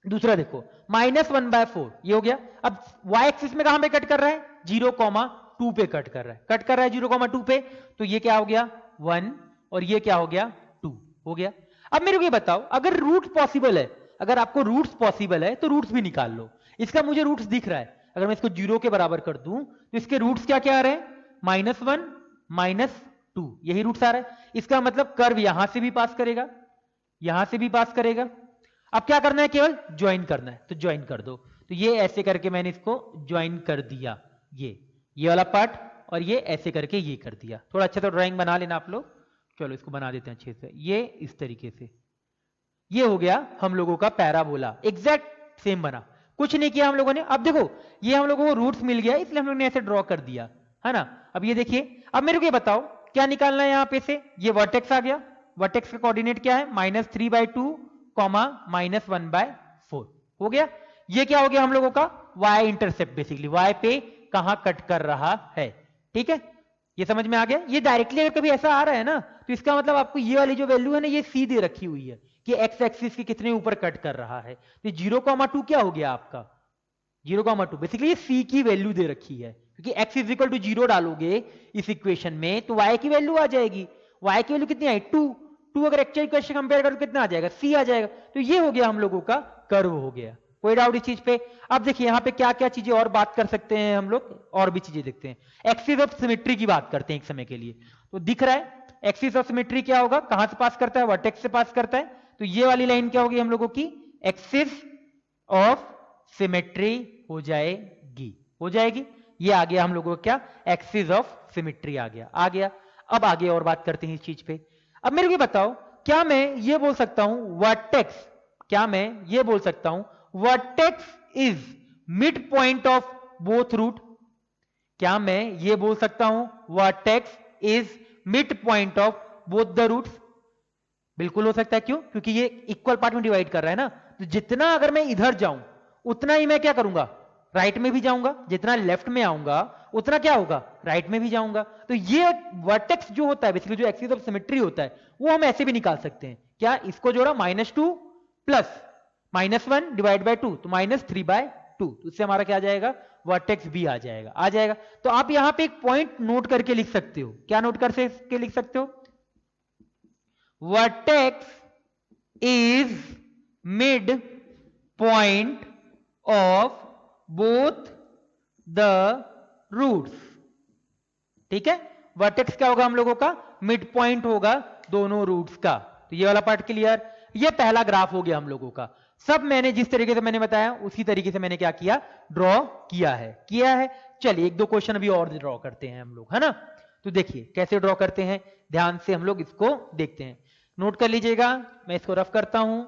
दूसरा देखो, -1/4 ये हो गया। अब y एक्सिस में कहां पे कट कर रहा है? 0,2 पे कट कर रहा है 0,2 पे। तो ये क्या हो गया? 1, और ये क्या हो गया? 2 हो गया। अब मेरे को ये बताओ, अगर रूट पॉसिबल है, अगर आपको रूट्स पॉसिबल है तो रूट्स भी निकाल लो। इसका मुझे रूट्स दिख रहा है, अगर मैं इसको 0 के बराबर कर दूं तो इसके रूट्स क्या क्या आ रहे हैं? -1 -2, यही रूट्स आ रहा है। इसका मतलब कर्व यहां से भी पास करेगा, यहां से भी पास करेगा। अब क्या करना है? केवल ज्वाइन करना है, तो ज्वाइन कर दो। तो ये ऐसे करके मैंने इसको ज्वाइन कर दिया, ये वाला पार्ट, और ये ऐसे करके ये कर दिया। थोड़ा अच्छा तो ड्राइंग बना लेना आप लोग। चलो इसको बना देते हैं अच्छे से, ये इस तरीके से। ये हो गया हम लोगों का पैराबोला, एग्जैक्ट सेम बना, कुछ नहीं किया हम लोगों ने। अब देखो ये हम लोगों को रूट्स मिल गया, इसलिए हम लोगों ने ऐसे ड्रॉ कर दिया, है ना? अब ये देखिए, अब मेरे को ये बताओ क्या निकालना है यहां पे से? ये वर्टेक्स आ गया। वर्टेक्स का कोऑर्डिनेट क्या है? -3/2 -1/4 हो गया। ये क्या हो गया हम लोगों का? वाई इंटरसेप्ट, बेसिकली वाई पे कहां कट कर रहा है, ठीक है? ये समझ में आ गया। ये डायरेक्टली अगर कभी ऐसा आ रहा है ना, तो इसका मतलब आपको ये वाली जो वैल्यू है ना, ये सी दे रखी हुई है कि एक्स एक्सिस के कितने ऊपर कट कर रहा है। तो 0,2 क्या हो गया आपका? 0,2 बेसिकली ये सी की वैल्यू दे रखी है, क्योंकि x इज इक्वल टू 0 डालोगे इस इक्वेशन में तो y की वैल्यू आ जाएगी। y की वैल्यू कितनी आई? 2 अगर एक्चुअल इक्वेशन कंपेयर करो तो कितना आ जाएगा? c आ जाएगा। तो ये हो गया हम लोगों का कर्व हो गया। कोई डाउट इस चीज पे? अब देखिए यहाँ पे क्या क्या चीजें और बात कर सकते हैं हम लोग, और भी चीजें देखते हैं। एक्सिस ऑफ सिमेट्री की बात करते हैं एक समय के लिए। तो दिख रहा है एक्सिस ऑफ सिमेट्री क्या होगा? कहां से पास करता है? वर्टेक्स से पास करता है। तो ये वाली लाइन क्या होगी हम लोगों की? एक्सिस ऑफ सिमेट्री हो जाएगी। ये आ गया हम लोगों का क्या? एक्सिस ऑफ सिमेट्री आ गया। अब आगे और बात करते हैं इस चीज पे। अब मेरे को बताओ, क्या मैं ये बोल सकता हूं वर्टेक्स, क्या मैं ये बोल सकता हूं vertex is mid point of both root? क्या मैं ये बोल सकता हूं vertex is mid point of both the roots? बिल्कुल हो सकता है। क्यों? क्योंकि ये इक्वल पार्ट में डिवाइड कर रहा है ना, तो जितना अगर मैं इधर जाऊं उतना ही मैं क्या करूंगा? राइट में भी जाऊंगा। जितना लेफ्ट में आऊंगा उतना क्या होगा? राइट में भी जाऊंगा। तो ये वर्टेक्स जो होता है, बेसिकली जो एक्सिस ऑफ सिमेट्री होता है, वो हम ऐसे भी निकाल सकते हैं। क्या? इसको जोड़ा -2 प्लस -1 डिवाइड बाय 2, तो -3/2। तो इससे हमारा क्या आ जाएगा? वर्टेक्स भी आ जाएगा। तो आप यहां पे एक पॉइंट नोट करके लिख सकते हो। क्या नोट करके लिख सकते हो? Vertex is mid point of both the roots. ठीक है? वर्टेक्स क्या होगा हम लोगों का? मिड पॉइंट होगा दोनों रूट्स का। तो ये वाला पार्ट क्लियर। ये पहला ग्राफ हो गया हम लोगों का। सब मैंने जिस तरीके से मैंने बताया उसी तरीके से मैंने क्या किया, ड्रॉ किया है। चलिए एक दो क्वेश्चन अभी और ड्रॉ करते हैं हम लोग, है ना। तो देखिए कैसे ड्रॉ करते हैं, ध्यान से हम लोग इसको देखते हैं, नोट कर लीजिएगा। मैं इसको रफ करता हूं।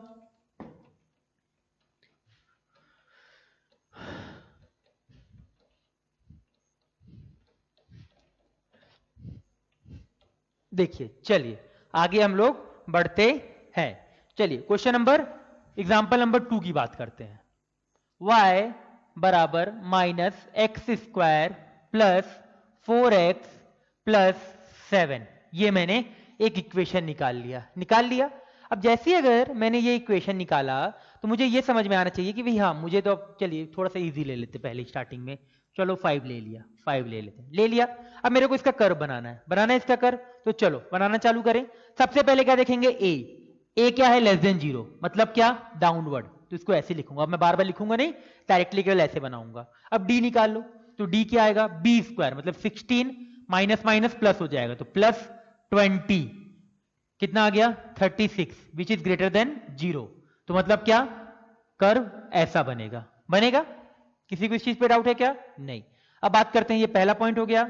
देखिए चलिए आगे हम लोग बढ़ते हैं। चलिए क्वेश्चन नंबर, एग्जाम्पल नंबर 2 की बात करते हैं। y बराबर minus x square plus 4x plus 7, ये मैंने एक इक्वेशन निकाल लिया। अब जैसे अगर मैंने ये इक्वेशन निकाला तो मुझे ये समझ में आना चाहिए कि भाई हाँ मुझे तो, अब चलिए थोड़ा सा इजी ले लेते पहले स्टार्टिंग में। चलो 5 ले लिया, 5 ले लिया। अब मेरे को इसका कर्व बनाना है इसका कर्व। तो चलो बनाना चालू करें। सबसे पहले क्या देखेंगे, ए क्या है, लेस देन 0, मतलब क्या, डाउनवर्ड। तो इसको ऐसे लिखूंगा, अब मैं बार बार लिखूंगा नहीं, डायरेक्टली केवल ऐसे बनाऊंगा। अब डी निकाल लो, तो डी क्या आएगा, बी स्क्वायर मतलब 16 माइनस माइनस प्लस हो जाएगा, तो प्लस 20, कितना आ गया 36, विच इज ग्रेटर देन 0। तो मतलब क्या, कर्व ऐसा बनेगा। किसी को इस चीज पे डाउट है क्या, नहीं। अब बात करते हैं, ये पहला पॉइंट हो गया,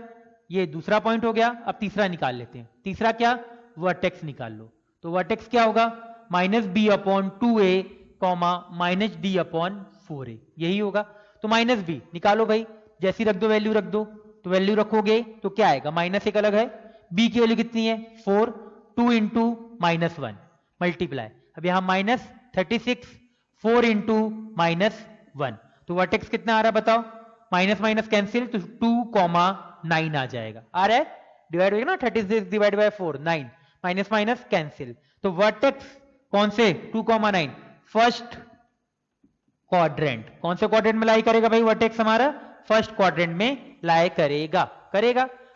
ये दूसरा पॉइंट हो गया। अब तीसरा निकाल लेते हैं। तीसरा क्या, वर्टेक्स निकाल लो। तो वर्टेक्स क्या होगा, minus B upon 2a comma minus D upon 4a, यही होगा। तो माइनस बी निकालो भाई, जैसी रख दो वैल्यू रख दो। तो वैल्यू रखोगे तो क्या आएगा, माइनस एक अलग है, बी की वैल्यू कितनी है 4, 2 इंटू माइनस 1 मल्टीप्लाई, अब यहां माइनस 36, 4 इंटू माइनस 1। तो वर्टेक्स कितना आ रहा है बताओ, माइनस माइनस कैंसिल, तो 2,9 आ जाएगा। आ रहा है, डिवाइड होगा ना, 36 divide by 4 9, minus minus cancel. तो वर्टेक्स कौन से, 2,9 फर्स्ट क्वाड्रेंट, कौन से क्वाड्रेंट में लाई करेगा भाई, वर्टेक्स हमारा फर्स्ट क्वाड्रेंट में लाई करेगा।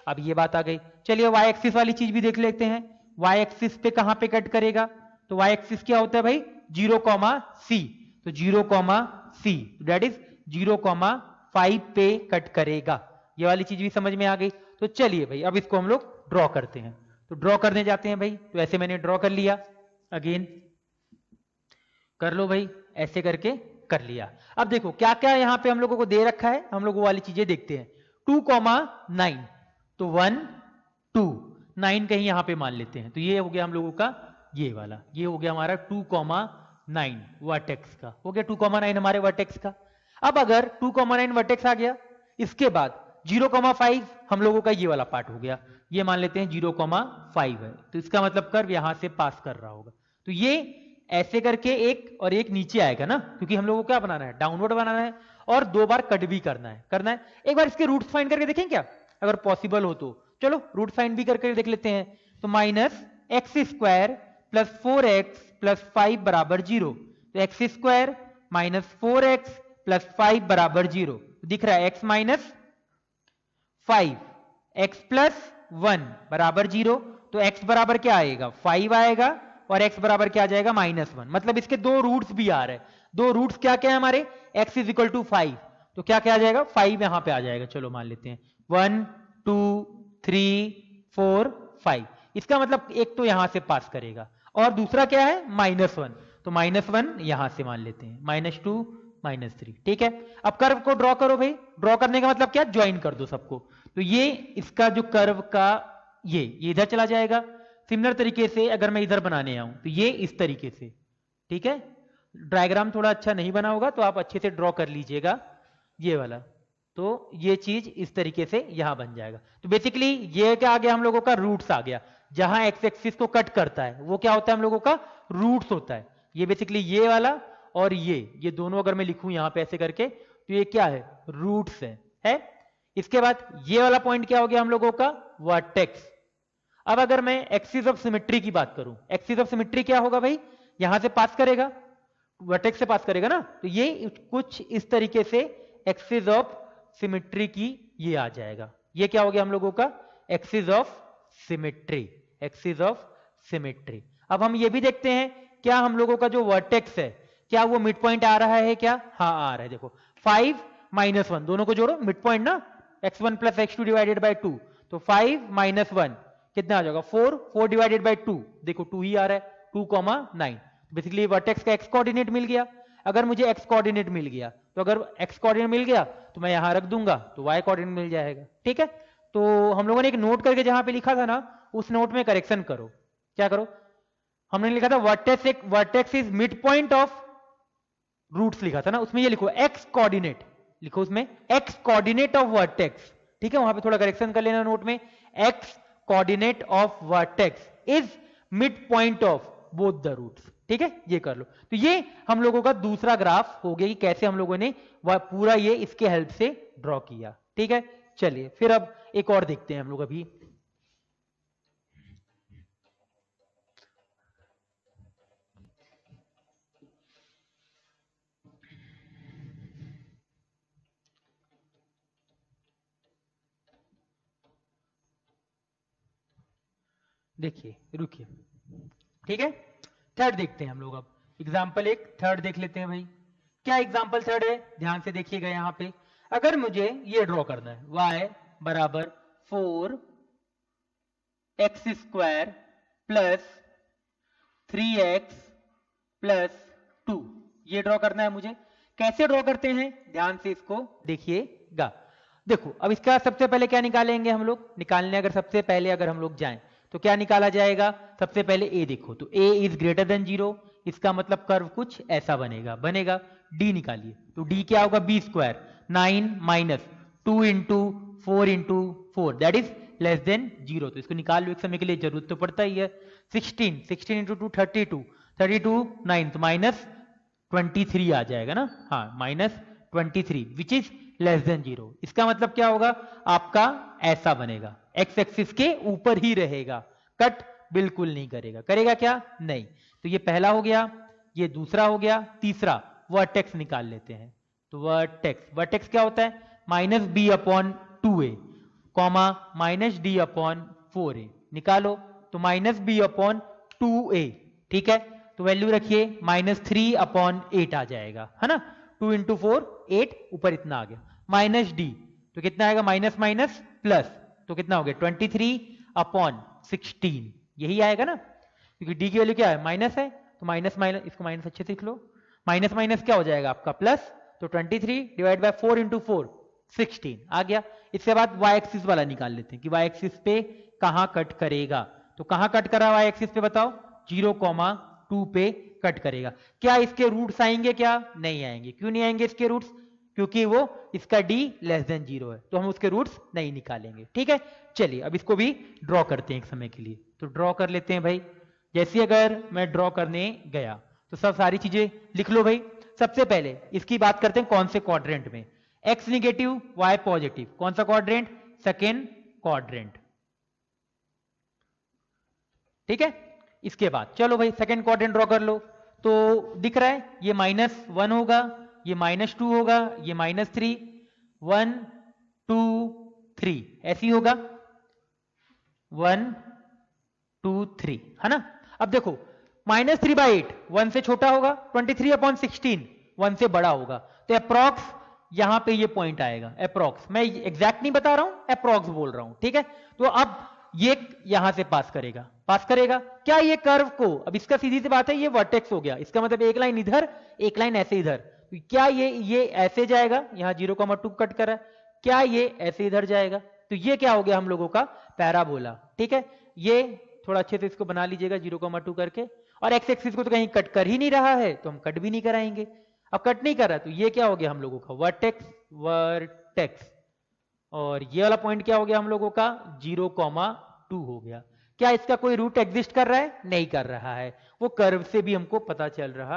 अब ये बात आ गई। चलिए वाई एक्सिस वाली चीज भी देख लेते हैं। वाई एक्सिस पे कहां पे कट करेगा, तो वाई एक्सिस क्या होता है भाई, 0,c, तो 0,c दैट इज 0,5 पे कट करेगा। ये वाली चीज भी समझ में आ गई। तो चलिए भाई अब इसको हम लोग ड्रॉ करते हैं। तो ड्रॉ करने जाते हैं भाई, तो ऐसे मैंने ड्रॉ कर लिया, अगेन कर लो भाई, ऐसे करके कर लिया। अब देखो क्या क्या यहां पे हम लोगों को दे रखा है, हम लोग वो वाली चीजें देखते हैं। 2,9, तो 1 2, 9 कहीं यहां पे मान लेते हैं, तो ये हो गया हम लोगों का ये वाला, ये हो गया हमारा 2,9 वर्टेक्स का, हो गया 2,9 हमारे वर्टेक्स का। अब अगर 2,9 वर्टेक्स आ गया, इसके बाद 0,5 हम लोगों का ये वाला पार्ट हो गया, ये मान लेते हैं 0,5 है, तो इसका मतलब कर्व यहां से पास कर रहा होगा। तो ये ऐसे करके एक और एक नीचे आएगा ना, क्योंकि हम लोगों को क्या बनाना है, डाउनवर्ड बनाना है, और 2 बार कट भी करना है। एक बार इसके रूट्स फाइंड करके देखें क्या, अगर पॉसिबल हो तो। चलो रूट फाइंड भी करके देख लेते हैं। तो minus x square plus 4x plus 5 बराबर 0, तो x square minus 4x plus 5 बराबर 0, दिख रहा है x माइनस 5, x प्लस 1 बराबर 0, तो x बराबर क्या आएगा 5 आएगा, और x बराबर क्या आ जाएगा -1, मतलब इसके दो रूट्स भी आ रहे हैं। दो रूट्स क्या क्या है हमारे, x इज इक्वल टू 5, तो क्या क्या आ जाएगा 5 यहां पे आ जाएगा। चलो मान लेते हैं 1 2 3 4 5, इसका मतलब एक तो यहां से पास करेगा, और दूसरा क्या है -1, तो -1 यहां से मान लेते हैं, -2 -3, ठीक है। अब कर्व को ड्रॉ करो भाई, ड्रॉ करने का मतलब क्या, ज्वाइन कर दो सबको। तो ये इसका जो कर्व का ये इधर चला जाएगा। सिमिलर तरीके से अगर मैं इधर बनाने आऊं तो ये इस तरीके से, ठीक है। डायग्राम थोड़ा अच्छा नहीं बना होगा तो आप अच्छे से ड्रॉ कर लीजिएगा ये वाला। तो ये चीज इस तरीके से यहां बन जाएगा। तो बेसिकली ये क्या आ गया हम लोगों का, रूट्स आ गया। जहां एक्स एक्सिस को कट करता है वो क्या होता है हम लोगों का, रूट्स होता है। ये बेसिकली ये वाला और ये दोनों अगर मैं लिखूं यहां पे ऐसे करके, तो ये क्या है, रूट्स है। इसके बाद ये वाला पॉइंट क्या हो गया हम लोगों का, वर्टेक्स। अब अगर मैं एक्सिस ऑफ सिमेट्री की बात करूं, एक्सिस ऑफ सिमेट्री क्या होगा भाई, यहां से पास करेगा, वर्टेक्स से पास करेगा ना, तो ये कुछ इस तरीके से एक्सिस ऑफ सिमेट्री की ये आ जाएगा। ये क्या हो गया हम लोगों का, axis of symmetry, axis of symmetry. अब हम ये भी देखते हैं क्या हम लोगों का जो वर्टेक्स है क्या वो मिड पॉइंट आ रहा है क्या, हाँ आ रहा है। देखो 5 -1 दोनों को जोड़ो, मिड पॉइंट ना, x1 plus x2 divided by 2, तो 5 -1 कितना आ जाएगा 4, 4 डिवाइडेड बाई 2, देखो 2 ही आ रहा है, 2,9, बेसिकली वर्टेक्स का एक्स कोऑर्डिनेट मिल गया। अगर मुझे एक्स कोऑर्डिनेट मिल गया तो अगर एक्स कोऑर्डिनेट मिल गया तो मैं यहां रख दूंगा तो वाई कोऑर्डिनेट मिल जाएगा। ठीक है, तो हम लोगों ने एक नोट करके जहां पे लिखा था ना, उस नोट में करेक्शन करो। क्या करो? हमने लिखा था vertex is mid point of roots लिखा था ना, उसमें ये लिखो एक्स कोऑर्डिनेट, लिखो उसमें एक्स कोऑर्डिनेट ऑफ वर्टेक्स। ठीक है, वहां पे थोड़ा करेक्शन कर लेना नोट में, X coordinate of vertex is mid point of both the roots. ठीक है, ये कर लो। तो ये हम लोगों का दूसरा ग्राफ हो गया कि कैसे हम लोगों ने पूरा ये इसके हेल्प से ड्रॉ किया। ठीक है, चलिए फिर अब एक और देखते हैं हम लोग अभी। देखिए रुकिए, ठीक है, थर्ड देखते हैं हम लोग। अब एग्जाम्पल एक थर्ड देख लेते हैं भाई। क्या एग्जाम्पल थर्ड है, ध्यान से देखिएगा यहां पे। अगर मुझे ये ड्रॉ करना है y बराबर 4x² प्लस 3x प्लस 2, ये ड्रॉ करना है मुझे। कैसे ड्रॉ करते हैं, ध्यान से इसको देखिएगा। देखो अब इसका सबसे पहले क्या निकालेंगे हम लोग, निकालने अगर सबसे पहले अगर हम लोग जाएं तो क्या निकाला जाएगा? सबसे पहले a देखो, तो a इज ग्रेटर देन 0, इसका मतलब कर्व कुछ ऐसा बनेगा। d निकालिए, तो d क्या होगा? b², 9 minus 2 into 4 into 4 that is less than 0। तो इसको निकाल लो, एक समय के लिए जरूरत तो पड़ता ही है। 16 इंटू 2 32 9 तो माइनस 23 आ जाएगा ना, हाँ minus 23 which is less than 0। इसका मतलब क्या होगा? आपका ऐसा बनेगा, एक्स एक्सिस के ऊपर ही रहेगा, कट बिल्कुल नहीं करेगा। करेगा क्या? नहीं। तो ये पहला हो गया, ये दूसरा हो गया। तीसरा वर्टेक्स निकाल लेते हैं। तो वर्टेक्स क्या होता है? Minus B upon 2a comma minus D upon 4a निकालो, तो माइनस बी अपॉन 2a। ठीक है, तो वैल्यू रखिए -3/8 आ जाएगा, है ना। 2 इंटू 4 8, ऊपर इतना आ गया। माइनस डी तो कितना आएगा? माइनस माइनस प्लस, तो कितना हो गया? 23/16, यही आएगा ना, क्योंकि डी की वैल्यू क्या है? माइनस है, तो माइनस माइनस, इसको माइनस अच्छे से लिख लो। माइनस माइनस क्या हो जाएगा आपका? प्लस, तो 23 डिवाइड बाय 4 इंटू 4 16 आ गया। इसके बाद वाई एक्सिस वाला निकाल लेते हैं कि वाई एक्सिस पे कहां कट करेगा। तो कहां कट करा वाई एक्सिस पे बताओ? 0,2 पे कट करेगा। क्या इसके रूट्स आएंगे? क्या नहीं आएंगे। क्यों नहीं आएंगे इसके रूट्स? क्योंकि वो इसका d लेस देन 0 है, तो हम उसके रूट्स नहीं निकालेंगे। ठीक है, चलिए अब इसको भी ड्रॉ करते हैं एक समय के लिए। तो ड्रॉ कर लेते हैं भाई। जैसे अगर मैं ड्रॉ करने गया तो सब सारी चीजें लिख लो भाई। सबसे पहले इसकी बात करते हैं कौन से क्वाड्रेंट में। x निगेटिव y पॉजिटिव, कौन सा क्वाड्रेंट? Second quadrant. ठीक है, इसके बाद चलो भाई सेकंड क्वाड्रेंट ड्रॉ कर लो। तो दिख रहा है ये -1 होगा, ये -2 होगा, ये -3, 1 2 3 ऐसी होगा, 1 2 3, है ना। अब देखो -3/8 1 से छोटा होगा, 23/16 1 से बड़ा होगा, तो अप्रॉक्स यहां पे ये पॉइंट आएगा। अप्रॉक्स, मैं एग्जैक्ट नहीं बता रहा हूं, अप्रॉक्स बोल रहा हूं। ठीक है, तो अब ये यहां से पास करेगा क्या ये कर्व को? अब इसका सीधी सी बात है, ये वर्टेक्स हो गया, इसका मतलब एक लाइन इधर एक लाइन ऐसे इधर। तो क्या ये ऐसे जाएगा? यहां 0,2 कट कर रहा है, क्या ये ऐसे इधर जाएगा? तो ये क्या हो गया हम लोगों का? पैराबोला। ठीक है, ये थोड़ा अच्छे से इसको बना लीजिएगा 0,2 करके। और एक्स एक्सिस को तो कहीं कट कर ही नहीं रहा है, तो हम कट भी नहीं कराएंगे। अब कट नहीं कर रहा, तो ये क्या हो गया हम लोगों का? वर्टेक्स। और ये वाला पॉइंट क्या हो गया हम लोगों का? 0,2 हो गया। क्या इसका कोई रूट एग्जिस्ट कर रहा है? नहीं कर रहा है, वो कर्व से भी हमको पता चल रहा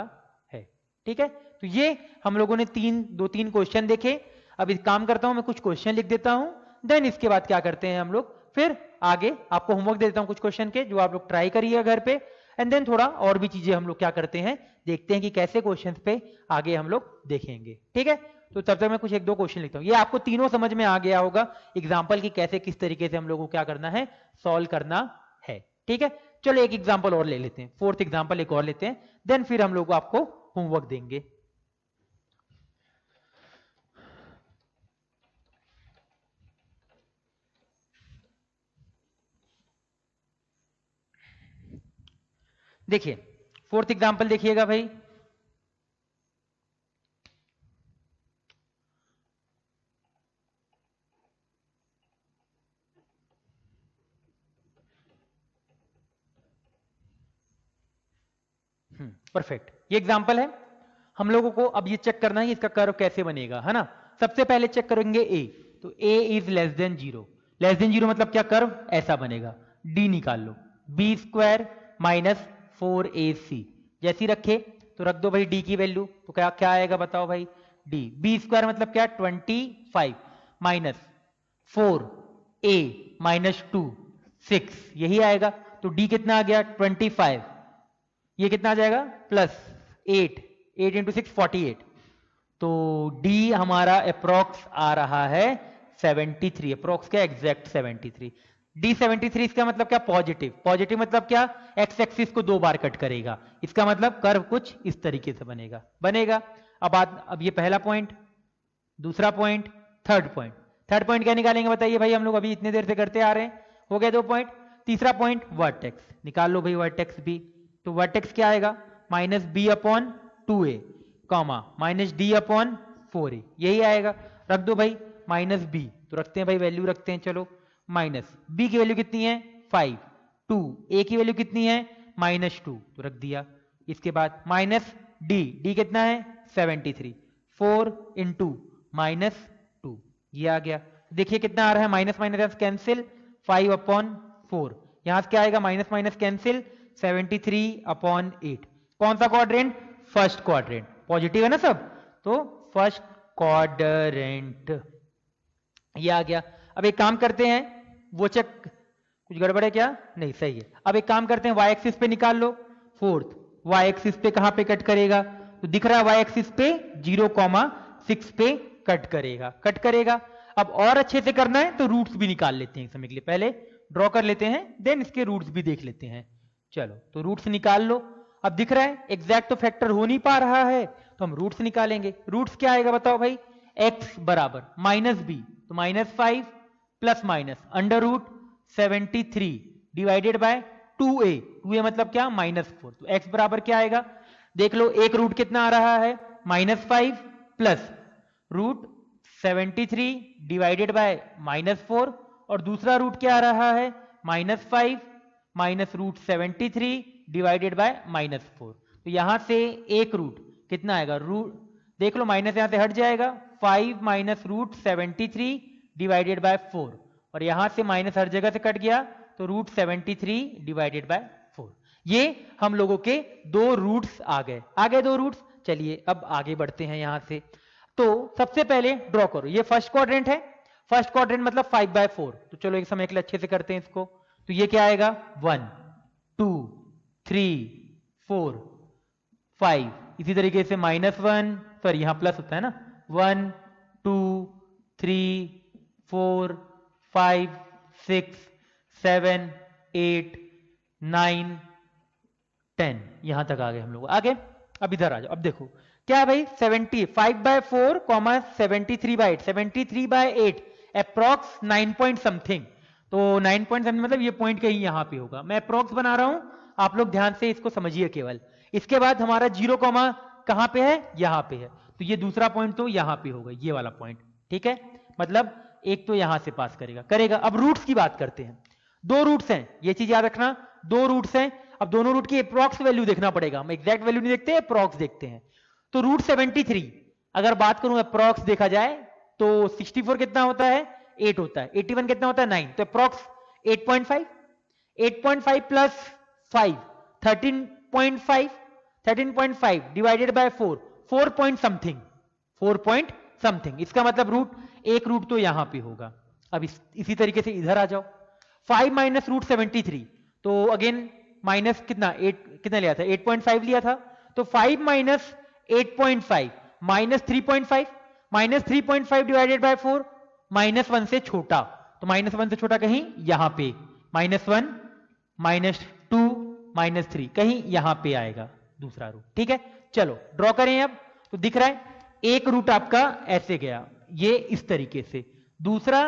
है। ठीक है, तो ये हम लोगों ने दो तीन क्वेश्चन देखे। अब एक काम करता हूं, मैं कुछ क्वेश्चन लिख देता हूं, देन इसके बाद क्या करते हैं हम लोग, फिर आगे आपको होमवर्क दे देता हूं कुछ क्वेश्चन के, जो आप लोग ट्राई करिए घर पे। एंड देन थोड़ा और भी चीजें हम लोग क्या करते हैं, देखते हैं कि कैसे क्वेश्चंस पे आगे हम लोग देखेंगे। ठीक है, तो तब तक मैं कुछ एक दो क्वेश्चन लिखता हूं। ये आपको तीनों समझ में आ गया होगा एग्जाम्पल की कैसे किस तरीके से हम लोगों को क्या करना है, सॉल्व करना है। ठीक है, चलो एक एग्जाम्पल और ले लेते हैं, फोर्थ एग्जाम्पल एक और लेते हैं, देन फिर हम लोग आपको होमवर्क देंगे। देखिए फोर्थ एग्जाम्पल देखिएगा भाई। परफेक्ट, ये एग्जाम्पल है। हम लोगों को अब ये चेक करना है कि इसका कर्व कैसे बनेगा, है ना। सबसे पहले चेक करेंगे ए, तो A is less than zero. Less than zero मतलब क्या, कर्व ऐसा बनेगा। डी निकाल लो, बी स्क्वायर माइनस 4ac, जैसी रखे तो रख दो भाई डी की वैल्यू, तो क्या क्या आएगा बताओ भाई, डी। बी स्क्वायर मतलब क्या, 25 माइनस 4a माइनस 2 6, यही आएगा। तो डी कितना आ गया 25, ये कितना आ जाएगा प्लस 8, 8 इंटू 6 48, तो डी हमारा अप्रोक्स आ रहा है 73। अप्रोक्स क्या, एग्जैक्ट 73। डी 73, इसका मतलब क्या, पॉजिटिव। पॉजिटिव मतलब क्या, एक्स एक्सिस को 2 बार कट करेगा, इसका मतलब कर्व कुछ इस तरीके से बनेगा बनेगा। अब ये पहला पॉइंट, दूसरा point, third point. Third point क्या निकालेंगे बताइए भाई, हम लोग अभी इतने देर से करते आ रहे हैं, हो गए 2 पॉइंट। तीसरा पॉइंट वर्टेक्स, निकाल लो भाई वर्टेक्स बी। तो वर्टेक्स क्या आएगा, minus B upon 2a comma minus D upon 4a, यही आएगा। रख दो भाई माइनस बी, तो रखते हैं भाई वैल्यू रखते हैं, चलो माइनस बी की वैल्यू कितनी है 5, 2 ए की वैल्यू कितनी है -2, तो रख दिया। इसके बाद माइनस डी, डी कितना है 73, 4 इंटू -2, ये आ गया। देखिए कितना आ रहा है, माइनस माइनस कैंसिल, 5 अपॉन 4, यहां से क्या आएगा, माइनस माइनस कैंसिल, 73 अपॉन 8। कौन सा क्वाड्रेंट, फर्स्ट क्वाड्रेंट, पॉजिटिव है ना सब, तो फर्स्ट क्वाड्रेंट ये आ गया। अब एक काम करते हैं, वो चेक, कुछ गड़बड़ है क्या, नहीं सही है। अब एक काम करते हैं, वाई एक्सिस पे निकाल लो फोर्थ। वाई एक्सिस पे कहां पे कट करेगा, तो दिख रहा है वाई एक्सिस पे 0,6 पे कट करेगा, कट करेगा। अब और अच्छे से करना है तो रूट्स भी निकाल लेते हैं, समय के लिए पहले ड्रॉ कर लेते हैं, देन इसके रूट्स भी देख लेते हैं। चलो तो रूट्स निकाल लो। अब दिख रहा है एग्जैक्ट तो फैक्टर हो नहीं पा रहा है, तो हम रूट्स निकालेंगे। रूट्स क्या आएगा बताओ भाई, x बराबर माइनस बी, तो -5 plus minus under root 73 divided by 2a, 2a मतलब क्या -4, तो x बराबर क्या आएगा, देख लो एक रूट कितना आ रहा है -5 प्लस रूट 73 डिवाइडेड बाय -4, और दूसरा रूट क्या आ रहा है -5 माइनस रूट 73 डिवाइडेड बाय -4। तो यहां से एक रूट कितना आएगा, रूट देख लो माइनस यहां से हट जाएगा, 5 माइनस रूट 73 डिवाइडेड बाय 4, और यहां से माइनस हर जगह से कट गया, तो रूट 73 डिवाइडेड बाय 4। ये हम लोगों के 2 रूट्स आ गए 2 रूट्स। चलिए अब आगे बढ़ते हैं यहां से। तो सबसे पहले ड्रॉ करो, ये फर्स्ट क्वाड्रेंट है, फर्स्ट क्वाड्रेंट मतलब 5/4, तो चलो एक समय के लिए अच्छे से करते हैं इसको। तो ये क्या आएगा 1 2 3 4 5, इसी तरीके से -1, सॉरी यहां प्लस होता है ना, 1 2 3 4 5 6 7 8 9 10, यहां तक आ गए हम लोग। आगे अब इधर आ जाओ, अब देखो क्या है भाई, 75/4 73/8, 73/8 अप्रॉक्स 9 पॉइंट समथिंग, तो 9 पॉइंट समथिंग मतलब ये पॉइंट कहीं यहां पे होगा। मैं अप्रॉक्स बना रहा हूं, आप लोग ध्यान से इसको समझिए केवल। इसके बाद हमारा 0 कॉमा कहां पे है, यहां पे है, तो ये दूसरा पॉइंट तो यहां पे होगा, ये वाला पॉइंट, ठीक है। मतलब एक तो यहां से पास करेगा करेगा। अब रूट्स की बात करते हैं, 2 रूट्स हैं, ये चीज याद रखना, 2 रूट्स हैं। अब दोनों रूट की अप्रॉक्स वैल्यू देखना पड़ेगा, हम एग्जैक्ट वैल्यू नहीं देखते, अप्रॉक्स देखते हैं। तो रूट 73 अगर बात करूं अप्रॉक्स देखा जाए तो 64 कितना होता है 8 होता है, 81 कितना होता है 9, तो approx 8.5, 8.5 plus 5 13.5, 13.5 divided by 4 4 point something, 4 point something, इसका मतलब रूट एक रूट तो यहां पे होगा। अब इसी तरीके से इधर आ जाओ, 5 माइनस रूट 73, तो अगेन माइनस कितना 8 कितना लिया था 8.5 लिया था, तो 5 minus 8.5 minus 3.5, minus 3.5 divided by 4, -1 से छोटा, तो -1 से छोटा कहीं यहां पे, -1 -2 -3 कहीं यहां पे आएगा दूसरा रूट, ठीक है। चलो ड्रॉ करें अब, तो दिख रहा है एक रूट आपका ऐसे गया, ये इस तरीके से, दूसरा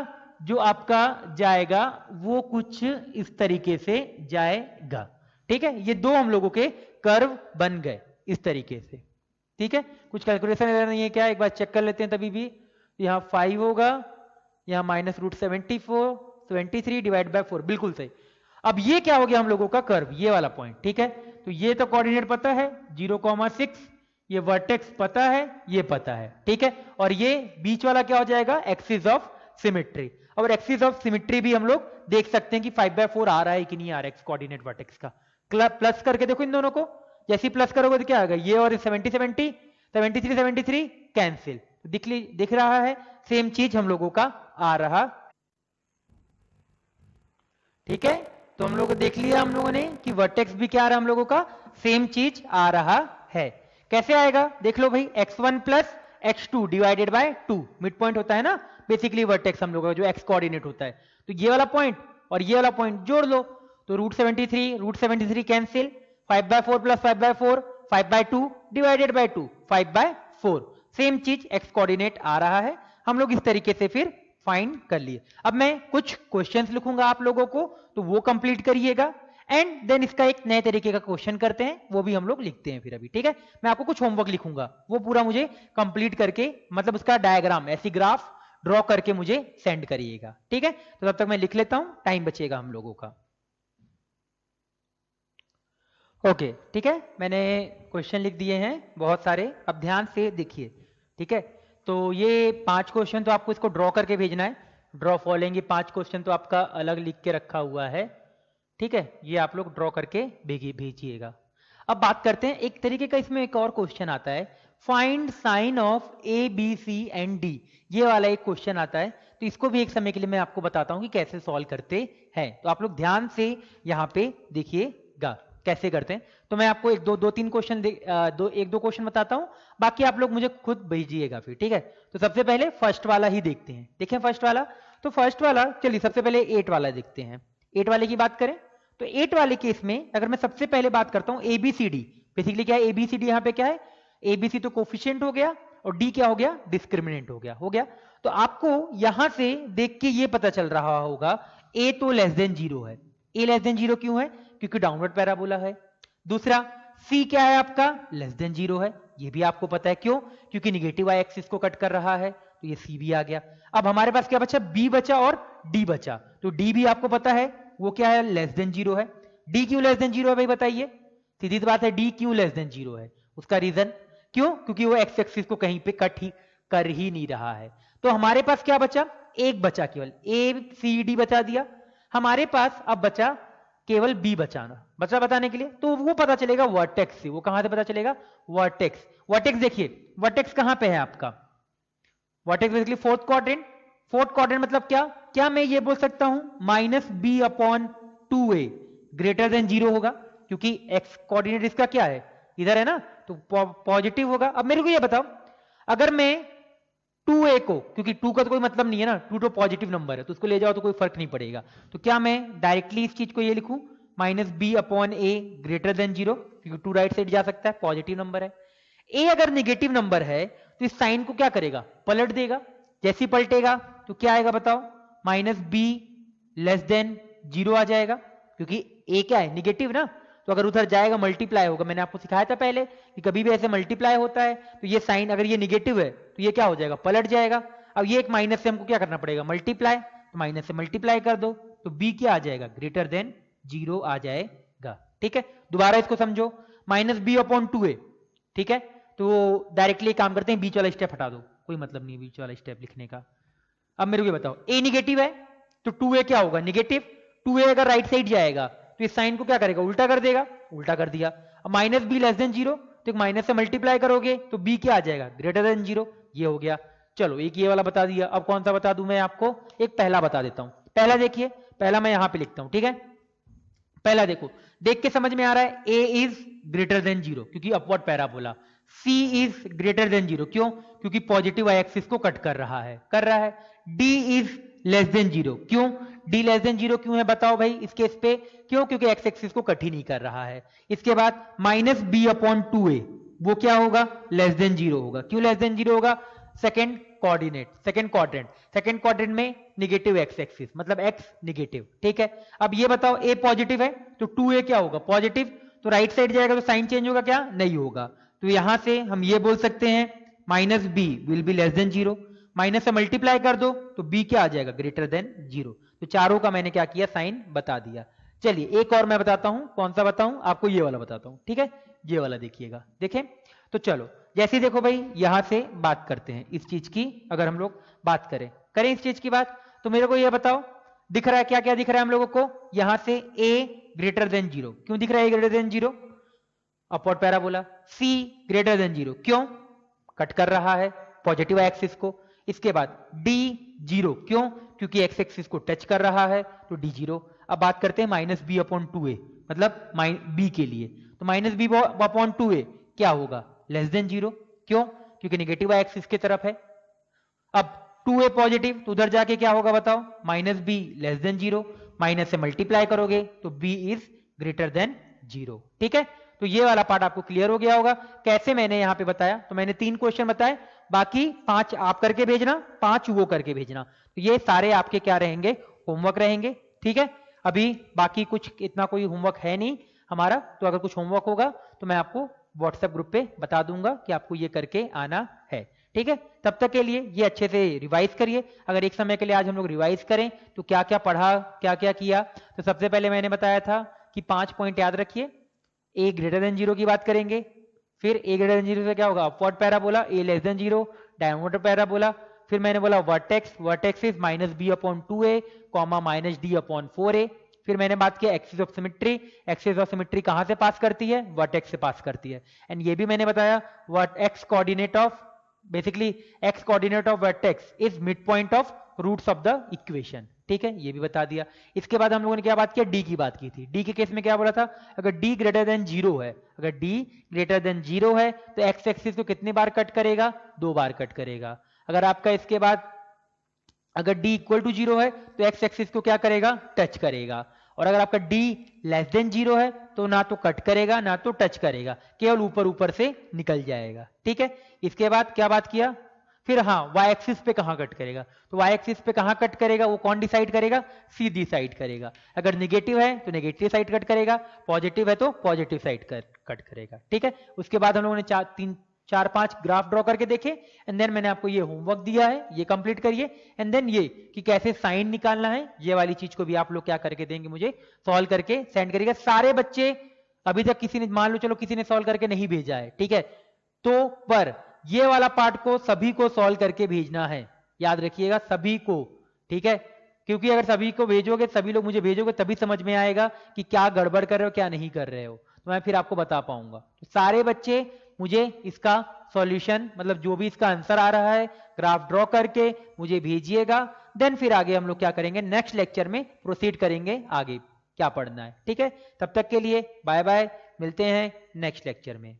जो आपका जाएगा वो कुछ इस तरीके से जाएगा, ठीक है, ये दो हम लोगों के कर्व बन गए इस तरीके से। ठीक है, कुछ कैलकुलेशन नहीं है क्या, एक बार चेक कर लेते हैं तभी भी। यहाँ 5 होगा, यहाँ -√74 डिवाइड बाय 4, बिल्कुल सही। अब ये क्या हो गया हम लोगों का कर्व, ये वाला पॉइंट। ठीक है, तो ये तो कोऑर्डिनेट पता है 0,6, ये वर्टेक्स पता है, ये पता है। ठीक है, और ये बीच वाला क्या हो जाएगा, एक्सिस ऑफ सिमेट्री। और एक्सिस ऑफ सिमेट्री भी हम लोग देख सकते हैं कि 5/4 आ रहा है कि नहीं आ रहा है एक्स कोऑर्डिनेट वर्टेक्स का। प्लस करके देखो इन दोनों को, जैसे प्लस करोगे तो क्या आएगा, ये और 70 73 कैंसिल, दिख रहा है सेम चीज हम लोगों का आ रहा। ठीक है, तो हम लोग को देख लिया हम लोगों ने कि वर्टेक्स भी क्या आ रहा है हम लोगों का, सेम चीज आ रहा है। कैसे आएगा देख लो भाई, x1 plus x2 divided by 2, mid point होता है ना बेसिकली वर्टेक्स हम लोगों का, जो x कोऑर्डिनेट होता है। तो ये वाला पॉइंट और ये वाला पॉइंट जोड़ लो, तो √73 cancel, 5/4 plus 5/4 5/2 divided by 2 5/4, same चीज x कोऑर्डिनेट आ रहा है। हम लोग इस तरीके से फिर फाइंड कर लिए। अब मैं कुछ क्वेश्चंस लिखूंगा आप लोगों को, तो वो कंप्लीट करिएगा, एंड देन इसका एक नए तरीके का क्वेश्चन करते हैं, वो भी हम लोग लिखते हैं फिर अभी। ठीक है, मैं आपको कुछ होमवर्क लिखूंगा, वो पूरा मुझे कंप्लीट करके, मतलब उसका डायग्राम ऐसी ग्राफ ड्रॉ करके मुझे सेंड करिएगा। ठीक है, तो तब तक मैं लिख लेता हूं, टाइम बचेगा हम लोगों का। ओके, ठीक है, मैंने क्वेश्चन लिख दिए हैं बहुत सारे, अब ध्यान से देखिए। ठीक है, तो ये 5 क्वेश्चन तो आपको इसको ड्रॉ करके भेजना है, ड्रॉ फॉलोइंग, ये 5 क्वेश्चन तो आपका अलग लिख के रखा हुआ है। ठीक है, ये आप लोग ड्रॉ करके भेजिएगा। अब बात करते हैं, एक तरीके का इसमें एक और क्वेश्चन आता है, find sign of A B C and D, ये वाला एक क्वेश्चन आता है। तो इसको भी एक समय के लिए मैं आपको बताता हूं कि कैसे सॉल्व करते हैं, तो आप लोग ध्यान से यहाँ पे देखिएगा कैसे करते हैं। तो मैं आपको एक दो तीन क्वेश्चन एक दो क्वेश्चन बताता हूं, बाकी आप लोग मुझे खुद भेजिएगा फिर। ठीक है, तो सबसे पहले फर्स्ट वाला ही देखते हैं। देखें फर्स्ट वाला, तो फर्स्ट वाला चलिए सबसे पहले 8 वाला देखते हैं। 8 वाले की बात करें तो 8 वाले केस में अगर मैं सबसे पहले बात करता हूं ABCD, बेसिकली क्या है ABCD, यहाँ पे क्या है ABC तो कोफिशिएंट हो गया और D क्या हो गया, डिस्क्रिमिनेंट हो गया। तो आपको यहां से देख के ये पता चल रहा होगा A तो लेस देन 0 है। A लेस देन 0 क्यों है, क्योंकि डाउनवर्ड पैराबोला है। दूसरा C क्या है आपका, लेस देन 0 है, ये भी आपको पता है, क्यों, क्योंकि निगेटिव y एक्सिस को कट कर रहा है, तो ये C भी आ गया। अब हमारे पास क्या बचा, B बचा और D बचा, तो D भी आपको पता है वो क्या है, लेस देन 0 है। D क्यों लेस देन 0 है भाई बताइए, सीधी सी बात है, D क्यों लेस देन 0 है, उसका रीजन क्यों, क्योंकि वो x एक्सिस को कहीं पे कट ही कर ही नहीं रहा है। तो हमारे पास क्या बचा, एक बचा, केवल ACD बचा दिया हमारे पास। अब बचा केवल B बचा बताने के लिए, तो वो पता चलेगा वर्टेक्स से। वो कहां से पता चलेगा, वर्टेक्स देखिए, वर्टेक्स कहां पे है आपका, वर्टेक्स बेसिकली फोर्थ क्वाड्रेंट मतलब क्या मैं ये बोल सकता हूं -B/2A ग्रेटर देन 0 होगा, क्योंकि x कोऑर्डिनेट इसका क्या है, इधर है ना, तो पॉजिटिव होगा। अब मेरे को ये बताओ, अगर मैं 2A को, क्योंकि 2 का तो कोई मतलब नहीं है ना, 2 तो पॉजिटिव नंबर है, तो उसको ले जाओ तो कोई फर्क नहीं पड़ेगा, तो क्या मैं डायरेक्टली इस चीज को ये लिखूं -B/A ग्रेटर देन 0, क्योंकि 2 राइट साइड जा सकता है, पॉजिटिव नंबर है। A अगर निगेटिव नंबर है तो इस साइन को क्या करेगा, पलट देगा। जैसे ही पलटेगा तो क्या आएगा बताओ, -B लेस देन 0 आ जाएगा, क्योंकि A क्या है, निगेटिव ना, तो अगर उधर जाएगा मल्टीप्लाई होगा। मैंने आपको सिखाया था पहले कि कभी भी ऐसे मल्टीप्लाई होता है तो ये साइन अगर ये निगेटिव है तो ये क्या हो जाएगा, पलट जाएगा। अब ये एक माइनस से हमको क्या करना पड़ेगा, मल्टीप्लाई, तो माइनस से मल्टीप्लाई कर दो, तो B क्या आ जाएगा, ग्रेटर देन 0 आ जाएगा। ठीक है, दोबारा इसको समझो, -B/2A। ठीक है, तो डायरेक्टली काम करते हैं, बीच वाला स्टेप हटा दो, कोई मतलब नहीं बीच वाला स्टेप लिखने का। अब मेरे को ये बताओ, A निगेटिव है तो 2A क्या होगा, निगेटिव। 2A अगर राइट साइड जाएगा तो इस साइन को क्या करेगा, उल्टा कर देगा, उल्टा कर दिया। अब -B लेस देन 0, तो एक माइनस से मल्टीप्लाई करोगे तो B क्या आ जाएगा, ग्रेटर देन 0, ये हो गया। चलो एक ये वाला बता दिया, अब कौन सा बता दूं मैं आपको, एक पहला बता देता हूं। पहला देखिए, पहला मैं यहां पे लिखता हूं। ठीक है, पहला देखो, देख के समझ में आ रहा है, A इज ग्रेटर देन 0 क्योंकि upward parabola, C is greater than 0 क्यों, क्योंकि पॉजिटिव y एक्सिस को कट कर रहा है, D इज लेस देन 0 क्यों, D लेस देन 0 क्यों है बताओ भाई इस केस पे, क्यों, क्योंकि x एक्सिस को कट ही नहीं कर रहा है। इसके बाद -B/2A, वो क्या होगा, लेस देन 0 होगा, क्यों लेस देन 0 होगा, सेकेंड कोऑर्डिनेट, सेकंड क्वाड्रेंट में निगेटिव एक्स एक्सिस, मतलब एक्स निगेटिव, ठीक है। अब ये बताओ ए पॉजिटिव है तो 2a क्या होगा, पॉजिटिव, तो राइट साइड जाएगा तो साइन चेंज होगा क्या, नहीं होगा। तो यहां से हम ये बोल सकते हैं minus B will be less than zero, minus से मल्टीप्लाई कर दो तो बी क्या आ जाएगा, ग्रेटर देन जीरो। तो चारों का मैंने क्या किया, साइन बता दिया। चलिए एक और मैं बताता हूं, कौन सा बताऊं आपको, ये वाला बताता हूं, ठीक है। ये वाला देखिएगा, देखें तो चलो जैसे देखो भाई, यहां से बात करते हैं इस चीज की। अगर हम लोग बात करें इस चीज की बात, तो मेरे को ये बताओ दिख रहा है क्या क्या दिख रहा है हम लोगों को, यहां से a ग्रेटर देन जीरो, क्यों दिख रहा है a greater than zero, upward parabola. c greater than zero, क्यों, कट कर रहा है पॉजिटिव एक्सिस को। इसके बाद d जीरो, क्यों, क्योंकि एक्स एक्सिस को टच कर रहा है तो d जीरो। अब बात करते हैं माइनस बी अपॉन टू ए, मतलब बी के लिए, तो माइनस बी अपॉन टू ए क्या होगा, लेस देन जीरो, क्यों, क्योंकि नेगेटिव एक्सिस की तरफ है। अब 2a पॉजिटिव तो उधर जाके क्या होगा बताओ, minus B less than zero, minus से मल्टीप्लाई करोगे तो b is greater than zero, ठीक है। तो ये वाला पार्ट आपको क्लियर हो गया होगा। कैसे मैंने यहां पे बताया, तो मैंने 3 क्वेश्चन बताए, बाकी 5 आप करके भेजना, 5 वो करके भेजना। तो ये सारे आपके क्या रहेंगे, होमवर्क रहेंगे, ठीक है। अभी बाकी कुछ इतना कोई होमवर्क है नहीं हमारा, तो अगर कुछ होमवर्क होगा तो मैं आपको व्हाट्सएप ग्रुप पे बता दूंगा कि आपको ये करके आना है, ठीक है। तब तक के लिए ये अच्छे से रिवाइज करिए। अगर एक समय के लिए आज हम लोग रिवाइज करें तो क्या क्या पढ़ा, क्या क्या किया, तो सबसे पहले मैंने बताया था कि 5 पॉइंट याद रखिए। ए ग्रेटर देन जीरो की बात करेंगे, फिर ए ग्रेटर देन जीरो से क्या होगा, upward parabola, A less than zero, diameter parabola. फिर मैंने बोला vertex is minus B upon two A comma minus D upon four A. फिर मैंने बात किया एक्सिस ऑफ सिमेट्री कहां से पास करती है, वर्टेक्स से पास करती है। एंड ये भी मैंने बताया what X coordinate of, basically X coordinate of vertex is mid point of roots of the equation, ठीक है, ये भी बता दिया। इसके बाद हम लोगों ने क्या बात किया, डी की बात की थी। डी के केस में क्या बोला था, अगर डी ग्रेटर देन जीरो है, अगर डी ग्रेटर देन जीरो है तो एक्स एक्सिस को कितनी बार कट करेगा, 2 बार कट करेगा। अगर आपका इसके बाद अगर d इक्वल टू जीरो है तो एक्स एक्सिस को क्या करेगा, टच करेगा। और अगर आपका d लेस देन जीरो है तो ना तो कट करेगा ना तो टच करेगा, केवल ऊपर ऊपर से निकल जाएगा, ठीक है। इसके बाद क्या बात किया, फिर हाँ y एक्सिस पे कहां कट करेगा, तो y एक्सिस पे कहां कट करेगा, वो कौन डिसाइड करेगा, c डिसाइड करेगा। अगर निगेटिव है तो नेगेटिव साइड कट करेगा, पॉजिटिव है तो पॉजिटिव साइड कट करेगा, ठीक है। उसके बाद हम लोगों ने 4-5 ग्राफ ड्रॉ करके देखे, एंड देन मैंने आपको ये होमवर्क दिया है, ये कंप्लीट करिए। एंड देन ये कि कैसे साइन निकालना है, ये वाली चीज को भी आप लोग क्या करके देंगे, मुझे सॉल्व करके सेंड करिएगा। सारे बच्चे अभी तक किसी ने, मान लो चलो किसी ने सॉल्व करके नहीं भेजा है, ठीक है, तो पर ये वाला पार्ट को सभी को सॉल्व करके भेजना है, याद रखिएगा सभी को, ठीक है। क्योंकि अगर सभी को भेजोगे, सभी लोग मुझे भेजोगे, तभी समझ में आएगा कि क्या गड़बड़ कर रहे हो क्या नहीं कर रहे हो, तो मैं फिर आपको बता पाऊंगा। तो सारे बच्चे मुझे इसका सॉल्यूशन, मतलब जो भी इसका आंसर आ रहा है, ग्राफ ड्रॉ करके मुझे भेजिएगा। देन फिर आगे हम लोग क्या करेंगे, नेक्स्ट लेक्चर में प्रोसीड करेंगे, आगे क्या पढ़ना है, ठीक है। तब तक के लिए बाय बाय, मिलते हैं नेक्स्ट लेक्चर में।